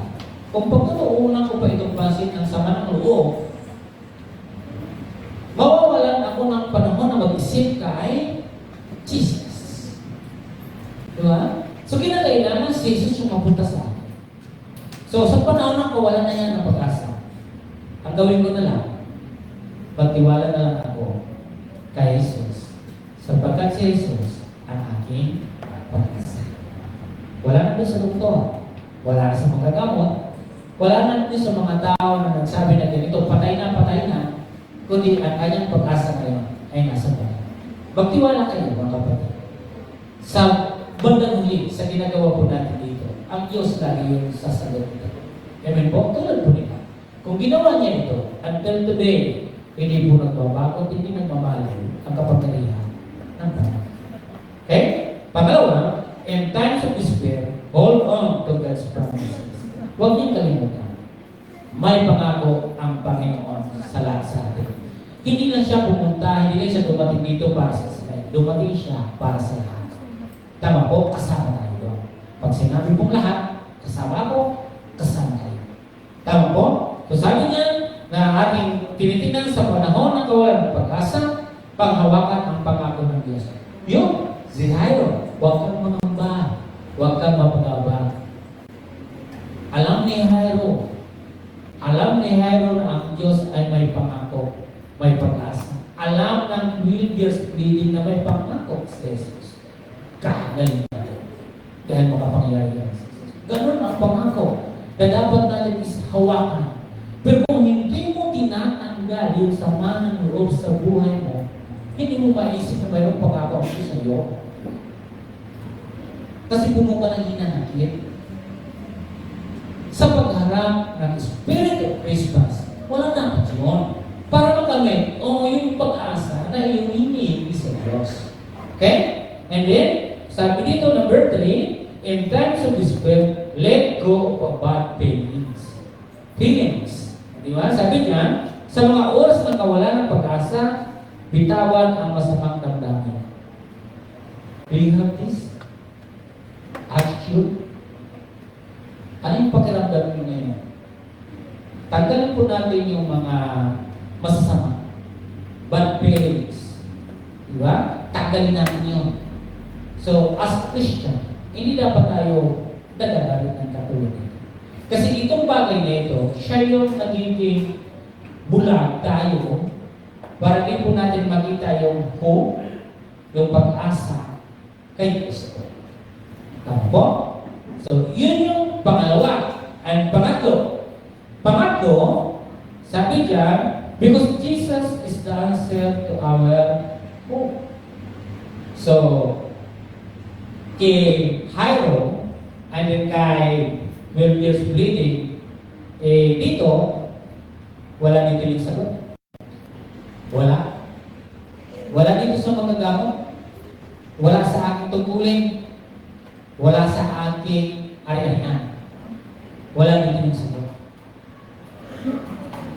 Speaker 2: Kung pagtutuunan ko pa itong pansin ng sama ng loob, mawawalan ako ng panahon na mag-isip kay Jesus. Diba? So kinakailangan si Jesus yung mapunta sa akin. So sa panahon ng kawalan na yan ng pag-asa, ang gawin ko na lang, pagtiwala na lang ako kay Jesus. Sapagkat si Jesus ang aking pag-asa. Wala na doon sa doktor, wala na sa mga gamot, wala na doon sa mga tao na nagsabi na ganito, patay na, kundi ang kanyang pag-asa ngayon ay nasa Panginoon. Magtiwala kayo mga kapatid. Sa bandang huli, sa ginagawa po natin dito, ang Diyos lagi yung sasagot nito. Amen po? Tulad po nito. Kung ginawa niya ito, until today, hindi po nagbabago, hindi nagmamahal ang kapangyarihan ng Panginoon. Okay? Pangalawa, in times of despair, hold on to God's promises. Huwag niyong kalimutan. May pangako ang Panginoon sa lahat sa atin. Hindi lang siya pumunta, hindi lang siya dumating dito para sa sila. Dumating siya para sa lahat. Tama po, kasama tayo doon. Pag sinabi pong lahat, kasama ako, kasama kayo. Tama po? So sabi niya na ating tinitingnan sa panahon ng kawalan ng pag-asa, panghawakan ang pangako ng Diyos. Yung Zihiro, huwag kang mangamba, huwag kang mapagaba. Alam ni Jairo na ang Diyos ay may pangako, may pag-asa. Alam ng villagers pleading na may pangako si Jesus. Kagaling natin. dahil makapangyari yan. Ganun ang pangako na dapat natin is hawakan. Pero kung hindi mo tinatanggal yung sama ng loob sa buhay mo, hindi mo maisip na mayroong pangako ako sa iyo. Kasi puno ka ng hinanakit. Sa pagharap ng Spirit of Christmas, wala na yun. Para makamit, yung pag-asa na yung hinihingi sa Diyos. Okay? And then, sabi dito, number 3, in times of despair, let go of bad feelings. Feelings. Di ba? Sabi niya, sa mga oras ng kawalan ng pag-asa, bitawan ang masamang damdamin. Do you have this attitude? Ano yung pakiramdam nyo ngayon? Tanggalin po natin yung mga masasama. Bad feelings. Diba? Tanggalin natin yun. So, as a Christian, hindi dapat tayo nagagalit ng katulad. Kasi itong bagay na ito, siya yung nagiging bulag tayo para din po natin makita yung hope, yung pag-asa kay Kristo. Tama po? So, yun yung pangalawa. And pangatlo, sabi diyan, because Jesus is the answer to our hope. So, kay Jairo, and then kay Williams bleeding, dito, wala dito yung sagot. Wala. Wala dito sa mga gamot. Wala sa aking tungkulin. Wala sa aking arianan. Wala dito yung sagot.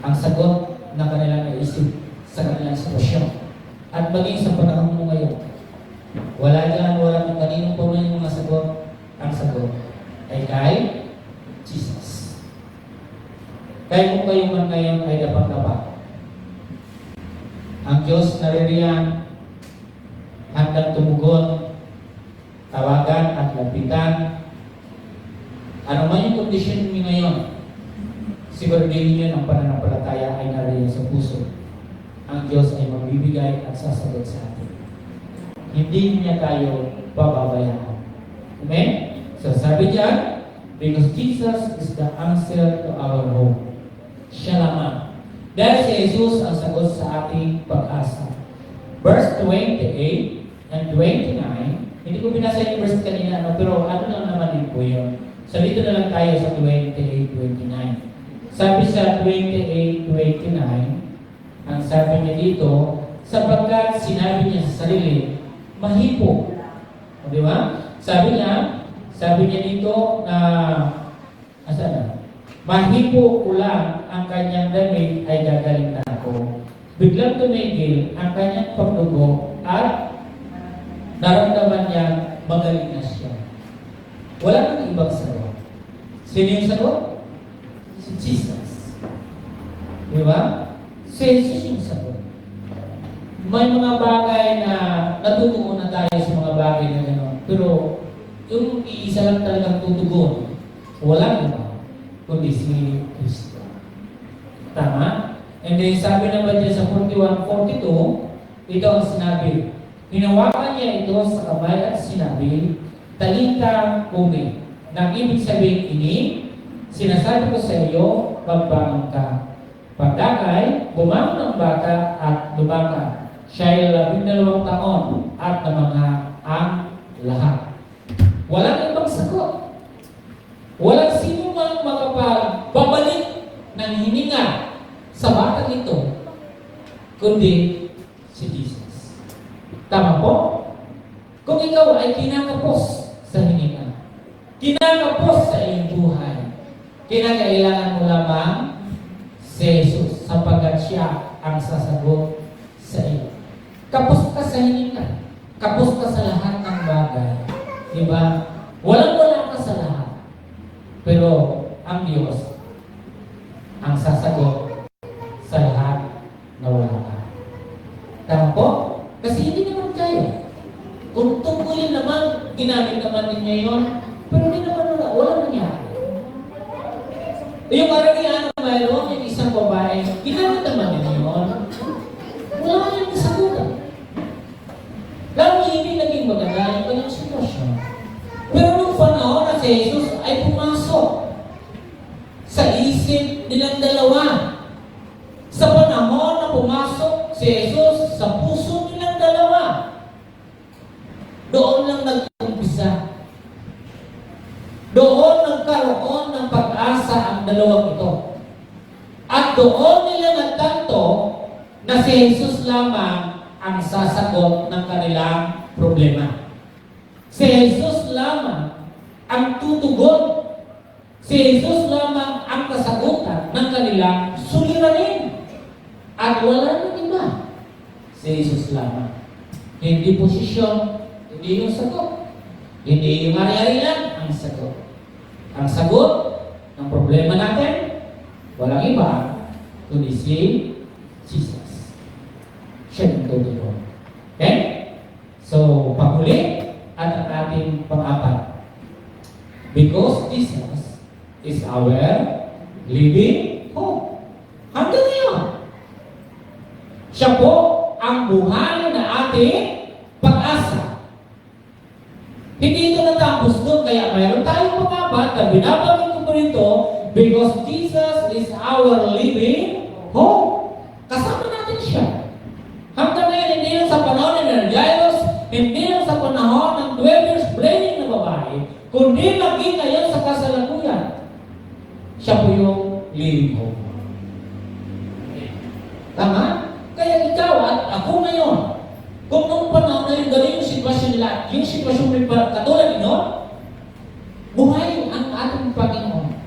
Speaker 2: Ang sagot na kanilang naisip sa kanilang sitwasyon. At maging sa panahon mo ngayon, wala dyan, wala kung kaninong po yung mga sagot. Ang sagot ay kay Jesus. Kaya kung kayo man ngayon ay dapat-dapat, ang Diyos naririyan, handang tumugon, tawagan at lapitan. Ano man yung kondisyon niyo ngayon, siguraduhin niyo ang pananampalataya ay nariyan sa puso. Ang Diyos ay magbibigay at sasagot sa atin. Hindi niya tayo pababayaan. Amen? So sabi diyan, because Jesus is the answer to our hope. Siya lamang. Dahil si Jesus ang sagot sa ating pag-asa. Verse 28 and 29, hindi ko binasa yung verse kanina, pero ano lang naman din po yun. So dito na lang tayo sa 28-29. Sabi sa 28-29, ang sabi niya dito, sapagkat sinabi niya sa sarili, mahipo. O, di ba? Sabi niya dito na, asa na? Mahipo ko lang ang kanyang damit ay gagaling na ako. Biglang tumigil ang kanyang pagdugo at naramdaman niya magaling na siya. Wala nang ibang sagot. Sino yung sagot? Si Jesus. Di ba? Si Jesus yung sagot. May mga bagay na natutuon na tayo sa mga bagay na gano'n. Pero yung iisa lang talagang tutugon, wala iba kundi si Kristo. Tama? And then sabi naman niya sa 41-42, ito ang sinabi. Hinawakan niya ito sa kamay at sinabi, talita kumi. Nang ibig sabihin ini, sinasabi ko sa iyo, magbangon ka. Pagdakay, bumangon ang bata at lumakan. Siya ay 12 taon at namangha ang lahat. Walang ibang sagot. Walang sino mang makapagbabalik ng hininga sa batang ito, kundi si Jesus. Tama po? Kung ikaw ay kinakapos sa hininga, kinakapos sa iyong buhay, kinakailangan mo lamang si Jesus sapagkat siya ang sasagot sa iyo. Kapos ka sa hininga, kapos ka sa lahat ng bagay. Diba? Walang-wala ka sa lahat. Pero ang Diyos ang sasagot sa lahat na wala ka. Tama po? Kasi hindi naman kaya. Kung tungkulin naman, ginamit naman din niya yun, pero hindi naman wala nangyari. Yung karamihan na mayroon, yung isang babae, ginamit naman din yun. Wala yung kasagutan. Lalo hindi naging maganda yung kanyang sitwasyon. Pero nung isip nilang dalawa. Sa panahon na pumasok si Jesus sa puso nilang dalawa, doon lang nag-umpisa. Doon nagkaroon ng pag-asa ang dalawang ito. At doon nila nagtanto na si Jesus lamang ang sasagot ng kanilang problema. Si Jesus lamang ang tutugon. Si Jesus lamang ang kasagutan ng kanilang suliranin. At wala nang iba. Si Jesus lamang. Hindi posisyon, hindi yung sagot. Hindi yung ari-ari lang ang sagot. Ang sagot ng problema natin, walang iba, kundi si Jesus. Siya yung tutugon. Okay? So, panghuli at ang ating pang-apat. Because Jesus is our living hope. Hanggang ngayon, siya po ang buhay na ating pag-asa. Hindi ito natapos doon, kaya mayroon tayong pang-apat na binabanggit ko po rito, because Jesus is our living hope. Kasama natin siya. Hanggang ngayon, hindi lang sa panahon ng Jairus, hindi lang sa panahon ng 12 years bleeding na babae, kundi maging ngayon sa kasalukuyan. Siya po yung living hope. Tama? Kaya ikaw at ako ngayon, kung nung panahon na yung ganun yung sitwasyon nila, yung sitwasyon may katulad nyo, buhay ang ating Panginoon.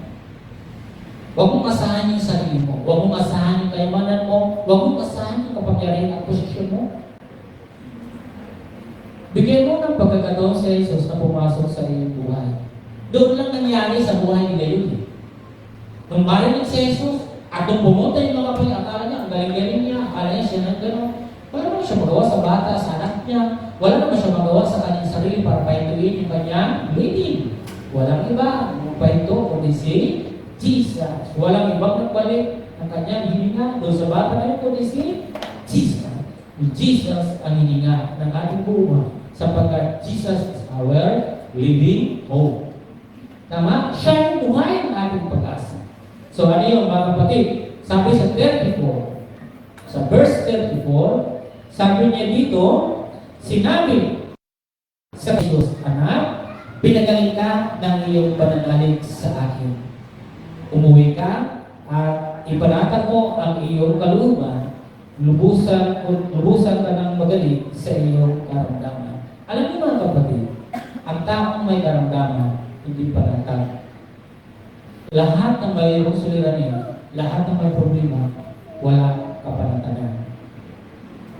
Speaker 2: Huwag mong asahan yung sarili mo. Huwag mong asahan yung kayamanan mo. Huwag mong asahan yung kapangyarihan at posisyon mo. Bigyan mo ng pagkakataon sa Jesus na pumasok sa iyong buhay. Doon lang nangyari sa buhay nila yun. Nung marinig si Jesus, at nung pumunta yung mga pag akala niya, ang galing-galing niya, akala niya siya ng gano'n. Wala naman siya magawa sa bata, sa anak niya. Wala naman siya magawa sa kanyang sarili para pahintuin yung kanyang bleeding. Walang iba, yung pahinto, kundi si Jesus. Walang ibang nagbalik ang kanyang hininga doon sa bata na yun, kundi si Jesus. Jesus ang hininga ng ating buhay sapagkat Jesus is our living hope. Tama? Siya yung buhay ng ating pag-asa. So ano yun mga kapatid? Sabi sa 34, sa verse 34, sabi niya dito, sinabi sa Jesus, anak, pinagaling ka ng iyong pananalig sa akin. Umuwi ka at ipanatag mo ang iyong kalooban, lubusan ka ng magaling sa iyong karamdaman. Alam niyo mga kapatid, ang taong may karamdaman, hindi panatag. Lahat ng mayroong suliranin, lahat ng may problema, wala kapanatagan.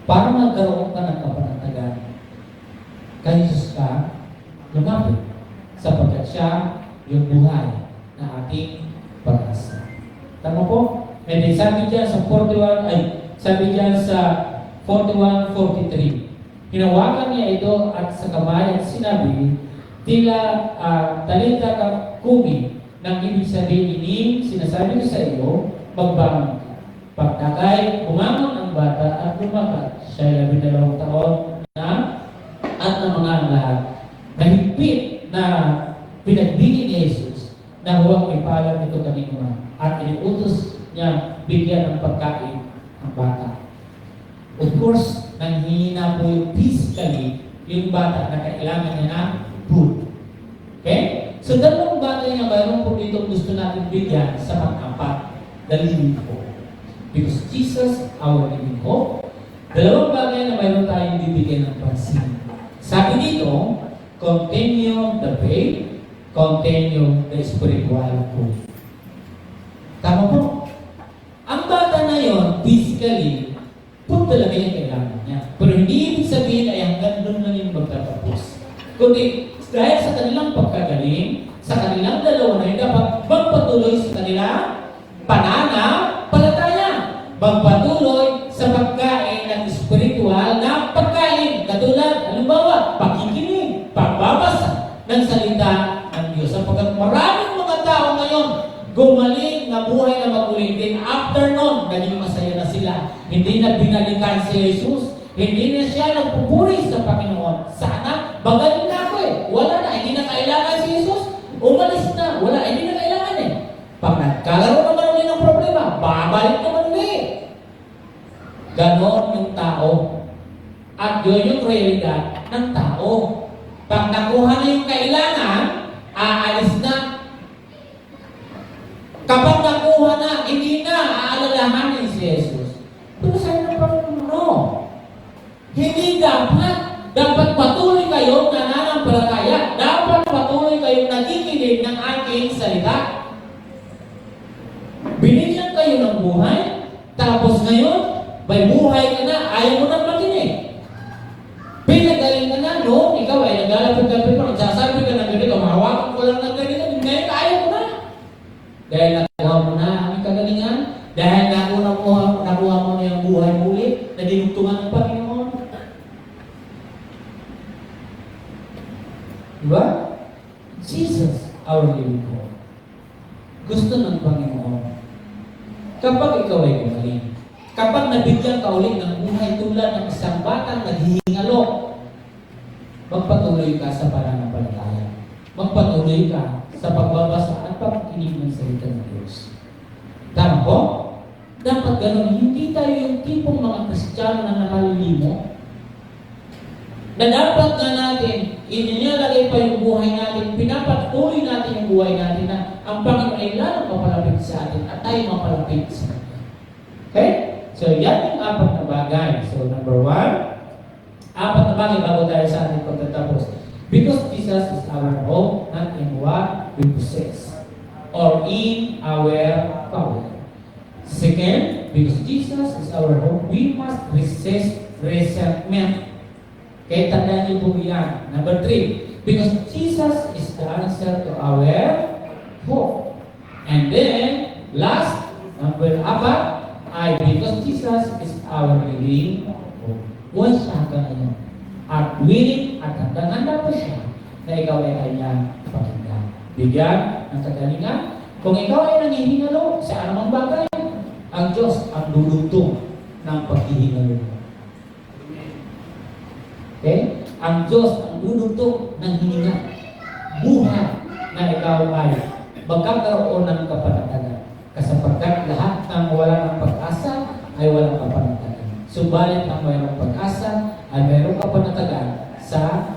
Speaker 2: Para magkaroon ka ng kapanatagan, kay Jesus ka, lumapit, sapagkat siya yung buhay na ating pag-asa. Tama po? And then sabi dyan sa 41:43, hinawakan niya ito at sa kamay at sinabi, tila talita ka kumi, nang ibig sabihin ini, sinasabi ko sa iyo, magbangon ka. Pagkakay, bumangon ang bata at lumakat. Siya ay 12 taon na at ng mga lahat. Nahigpit na pinagbigay ni Jesus na huwag ipalam ito kanina at iniutos niya bigyan ng pagkain ang bata. Of course, nanghihina po yung physically yung bata na kailangan niya ng food. Okay? So, dalawang bagay na mayroon po dito gusto natin bigyan sa pang-apat, the living hope. Because Jesus, our living hope, dalawang bagay na mayroon tayong bibigyan ng pansin. Sabi dito, continue the faith, continue the spiritual hope. Tama po? Ang bata na yon, physically, food talaga yung kailangan niya. Pero hindi ibig sabihin ay hanggang doon lang yung magtatapos. Kundi, dahil sa kanilang pagkagaling, sa kanilang dalawa na yun, dapat magpatuloy sa kanilang pananampalataya. Magpatuloy sa pagkain ng spiritual na pagkain. Katulad, halimbawa, pakikinig, pagbabasa ng salita ng Diyos. Sapagkat maraming mga tao ngayon, gumaling na buhay na magulitin. After nun, naging masaya na sila. Hindi na binalikan si Jesus. Hindi na siya nagpupuri sa Panginoon. Sana, magaling na ako eh. Wala na, hindi na kailangan si Jesus. Umalis na. Wala, hindi na kailangan eh. Pag nagkalaro naman babalik naman ulit. Ganon yung tao. At yun yung realidad ng tao. Pag nakuha na yung kailangan, aalis na. Kapag nakuha na, hindi na aalalahanin si Jesus. Pero sa'yo na no. Hindi dapat. Dapat patuloy kayong nananampalataya. Dapat patuloy kayong nakikinig ng aking salita. Binigyan kayo ng buhay, tapos ngayon, may buhay ka na, ayaw mo nang makinig. Pinagaling ka na, no? Ikaw ay naglalapit-lapit mo, nagsasabi ka ng ganito, mahawakan ko lang ng ganito, ngayon ayaw mo na. Dahil nakuha mo na ang kagalingan, dahil nakuha mo na yung buhay muli, na dinugtungan ng Panginoon. Diba? Jesus, our living God. Gusto ng Panginoon. Kapag ikaw ay gumaling, kapag nabigyan ka ulit ng buhay tulad ng isang batang naghihingalo, magpatuloy ka sa pananampalataya. Magpatuloy ka sa pagbabasa at pagkikinig ng salita ng Diyos. Tama po? Dapat ganun, hindi tayo yung tipong mga Kristiyano na nakalilimo, na dapat na natin, inilalagay pa yung buhay natin, pinapatuloy natin yung buhay natin na ang Panginoon ay lalong mapalapit sa atin at tayo mapalapit sa Kanya. Okay? So, yan yung apat na bagay. So, number 1, apat na bagay bago tayo sa ating pagtatapos. Because Jesus is our hope, not in what we possess or in our power. Second, because Jesus is our hope, we must resist resentment. Kaya tandaan niyo po yan. Number 3, because Jesus is the answer to our hope. And then, last, number 4, because Jesus is our living hope. Huwag siya hanggang ngayon. At willing at handa pa siya na ikaw ay kanyang pakinggan. Bigyan ng kagalingan. Kung ikaw ay nanghihingalo sa anumang bagay, ang Diyos ang dudugtong ng paghihingalo mo. Okay? Ang Diyos ang dudugtong ng hininga. Buhay na ikaw ay magkakaroon ng kapanatagan. Kasapagkat lahat ng wala ng pag-asa ay walang kapanatagan. Subalit ang mayroong pag-asa ay mayroong kapanatagan sa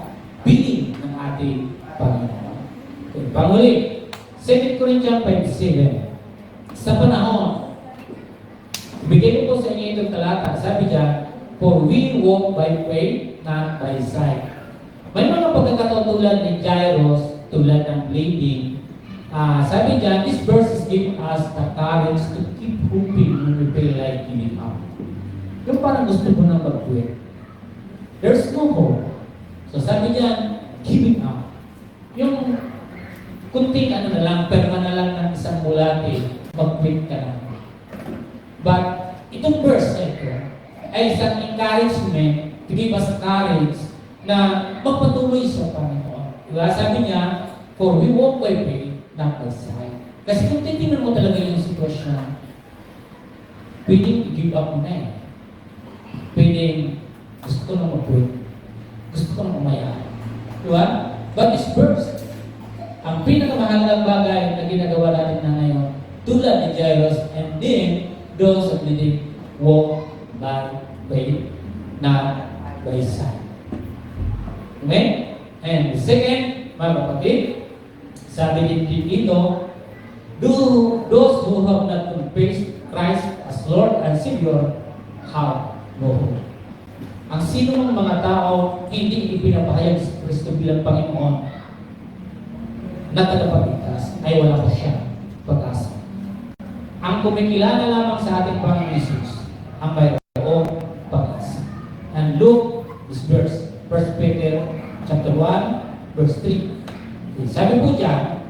Speaker 2: piling ng ating Panginoon. Okay, panguli, 2 Corinthians 5:7. Sa panahon, bigay ko po sa inyo itong talata. Sabi dyan, for we walk by faith, not by sight. May mga pagkakataon tulad ni Jairus, tulad ng bleeding. Sabi dyan, this verse is giving us the courage to keep hoping when we feel like giving up. Yung parang gusto mo nang mag-quit. There's no hope. So sabi dyan, giving up. Yung kunting ano na lang, perma na lang ng isang bulate, mag-quit ka na. But itong verse na ito ay isang encouragement to give us courage na magpatuloy sa Panginoon. Diba? Sabi niya, for we walk by faith, not by sight. Kasi kung titignan mo talaga yung sitwasyon, pwedeng i-give up mo na eh. Pwedeng, gusto ko na mag-quit. Gusto ko na umaya. Diba? But this verse, ang pinakamahalagang bagay na ginagawa natin na ngayon, tulad ni Jairus, and then, those of the walk by faith, not by sight. Okay? And the second, mga kapatid, sabi din dito, those who have not confessed Christ as Lord and Savior have no hope. Ang sino mang mga tao hindi ipinapahayag si Kristo bilang Panginoon na tagapagligtas ay wala pa siya pag-asa. Ang kumikilala lamang sa ating Panginoon Jesus ang mayroong pag-asa. And look this verse, 1 Peter chapter 1, verse 3. Sabi po dyan,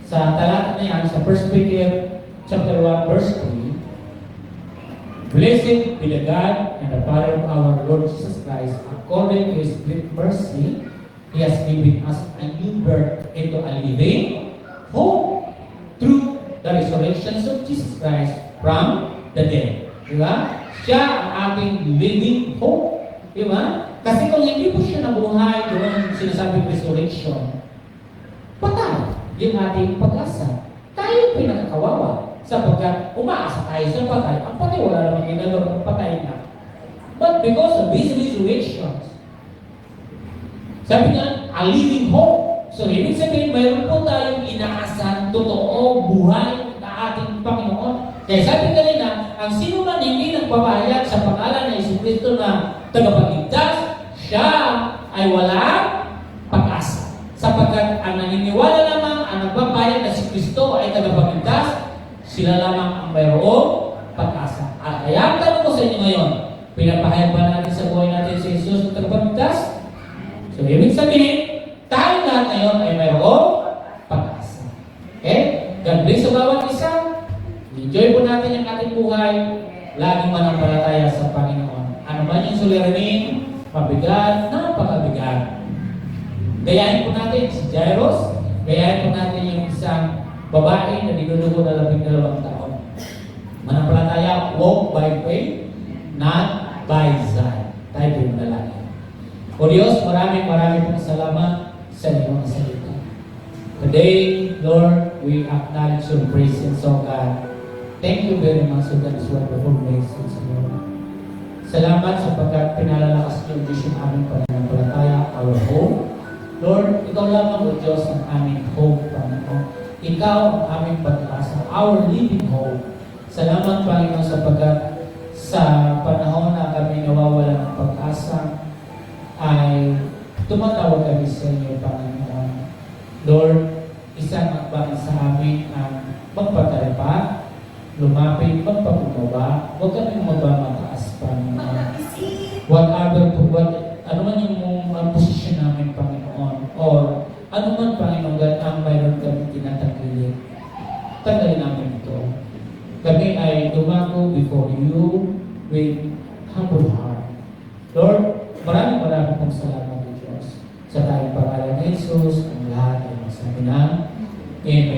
Speaker 2: sa talata na yan, sa 1 Peter chapter 1, verse 3, blessed be the God and the Father of our Lord Jesus Christ, according to His great mercy, He has given us a new birth into a living hope through the resurrection of Jesus Christ from the dead. Diba? Siya ang ating living hope. Diba? Kasi kung hindi po siya nabuhay doon sinasabing resurrection, patay yung ating pag-asa. Tayo pinakakawawa sapagkat umaasa tayo sa patay. Ang patay wala namang ginagawa ng patay na. But because of these resurrections, sabi nga, a living hope. So, ibig sabihin, mayroon po tayong inaasahan, totoo, buhay na ating Panginoon. Kaya sabi kanina, ang sino man hindi nagbabayad sa pangalan ng Jesucristo na tagapagligtas, siya ay walang pag-asa. Sapagkat ang naniniwala lamang, ang nagbabayad na si Kristo ay tagapagligtas, sila lamang ang mayroong pag-asa. At kaya ang tanong ko sa inyo ngayon, pinapahayag ba natin sa buhay natin si Jesus na tagapagligtas? So, ibig sabihin, tayo lahat ngayon ay mayroong pag-asa. Okay? God bless sa bawat isa. Enjoy po natin ang ating buhay. Laging manampalataya sa Panginoon. Ano man yung suliranin, mabigat, napakabigat. Gayahin po natin si Jairus. Gayahin po natin yung isang babae na dinulugo na 12 taon. Manampalataya, walk by faith, not by sight. Tayo po yung lalaki. O Diyos, maraming pong salamat sa iyong salita. Today, Lord, we acknowledge your presence, O God. Thank you very much for that wonderful message, Lord. Salamat sapagkat pinalalakas niyo ang vision aming pananampalataya, our hope. Lord, ikaw lamang, O Diyos, ang aming hope, Panginoon. Ikaw ang aming pag-asa, our living hope. Salamat, Panginoon, sapagkat sa panahon na kami nawawala ng pag-asa, ay tumatawag kami sa inyo, Panginoon. Lord, isang akbang sa amin ang magpatalipa, lumapit, magpapumaba, huwag kami mataas, Panginoon. Whatever, ano man yung posisyon namin, Panginoon, or ano man, Panginoon, ang mayroon kami tinatanggilit, tanggalin namin ito. Kami ay dumako before you with humble heart. Lord, maraming pong salamat, Diyos. Sa tayong pangalan ni Jesus, ang lahat ay magsabi na, Amen.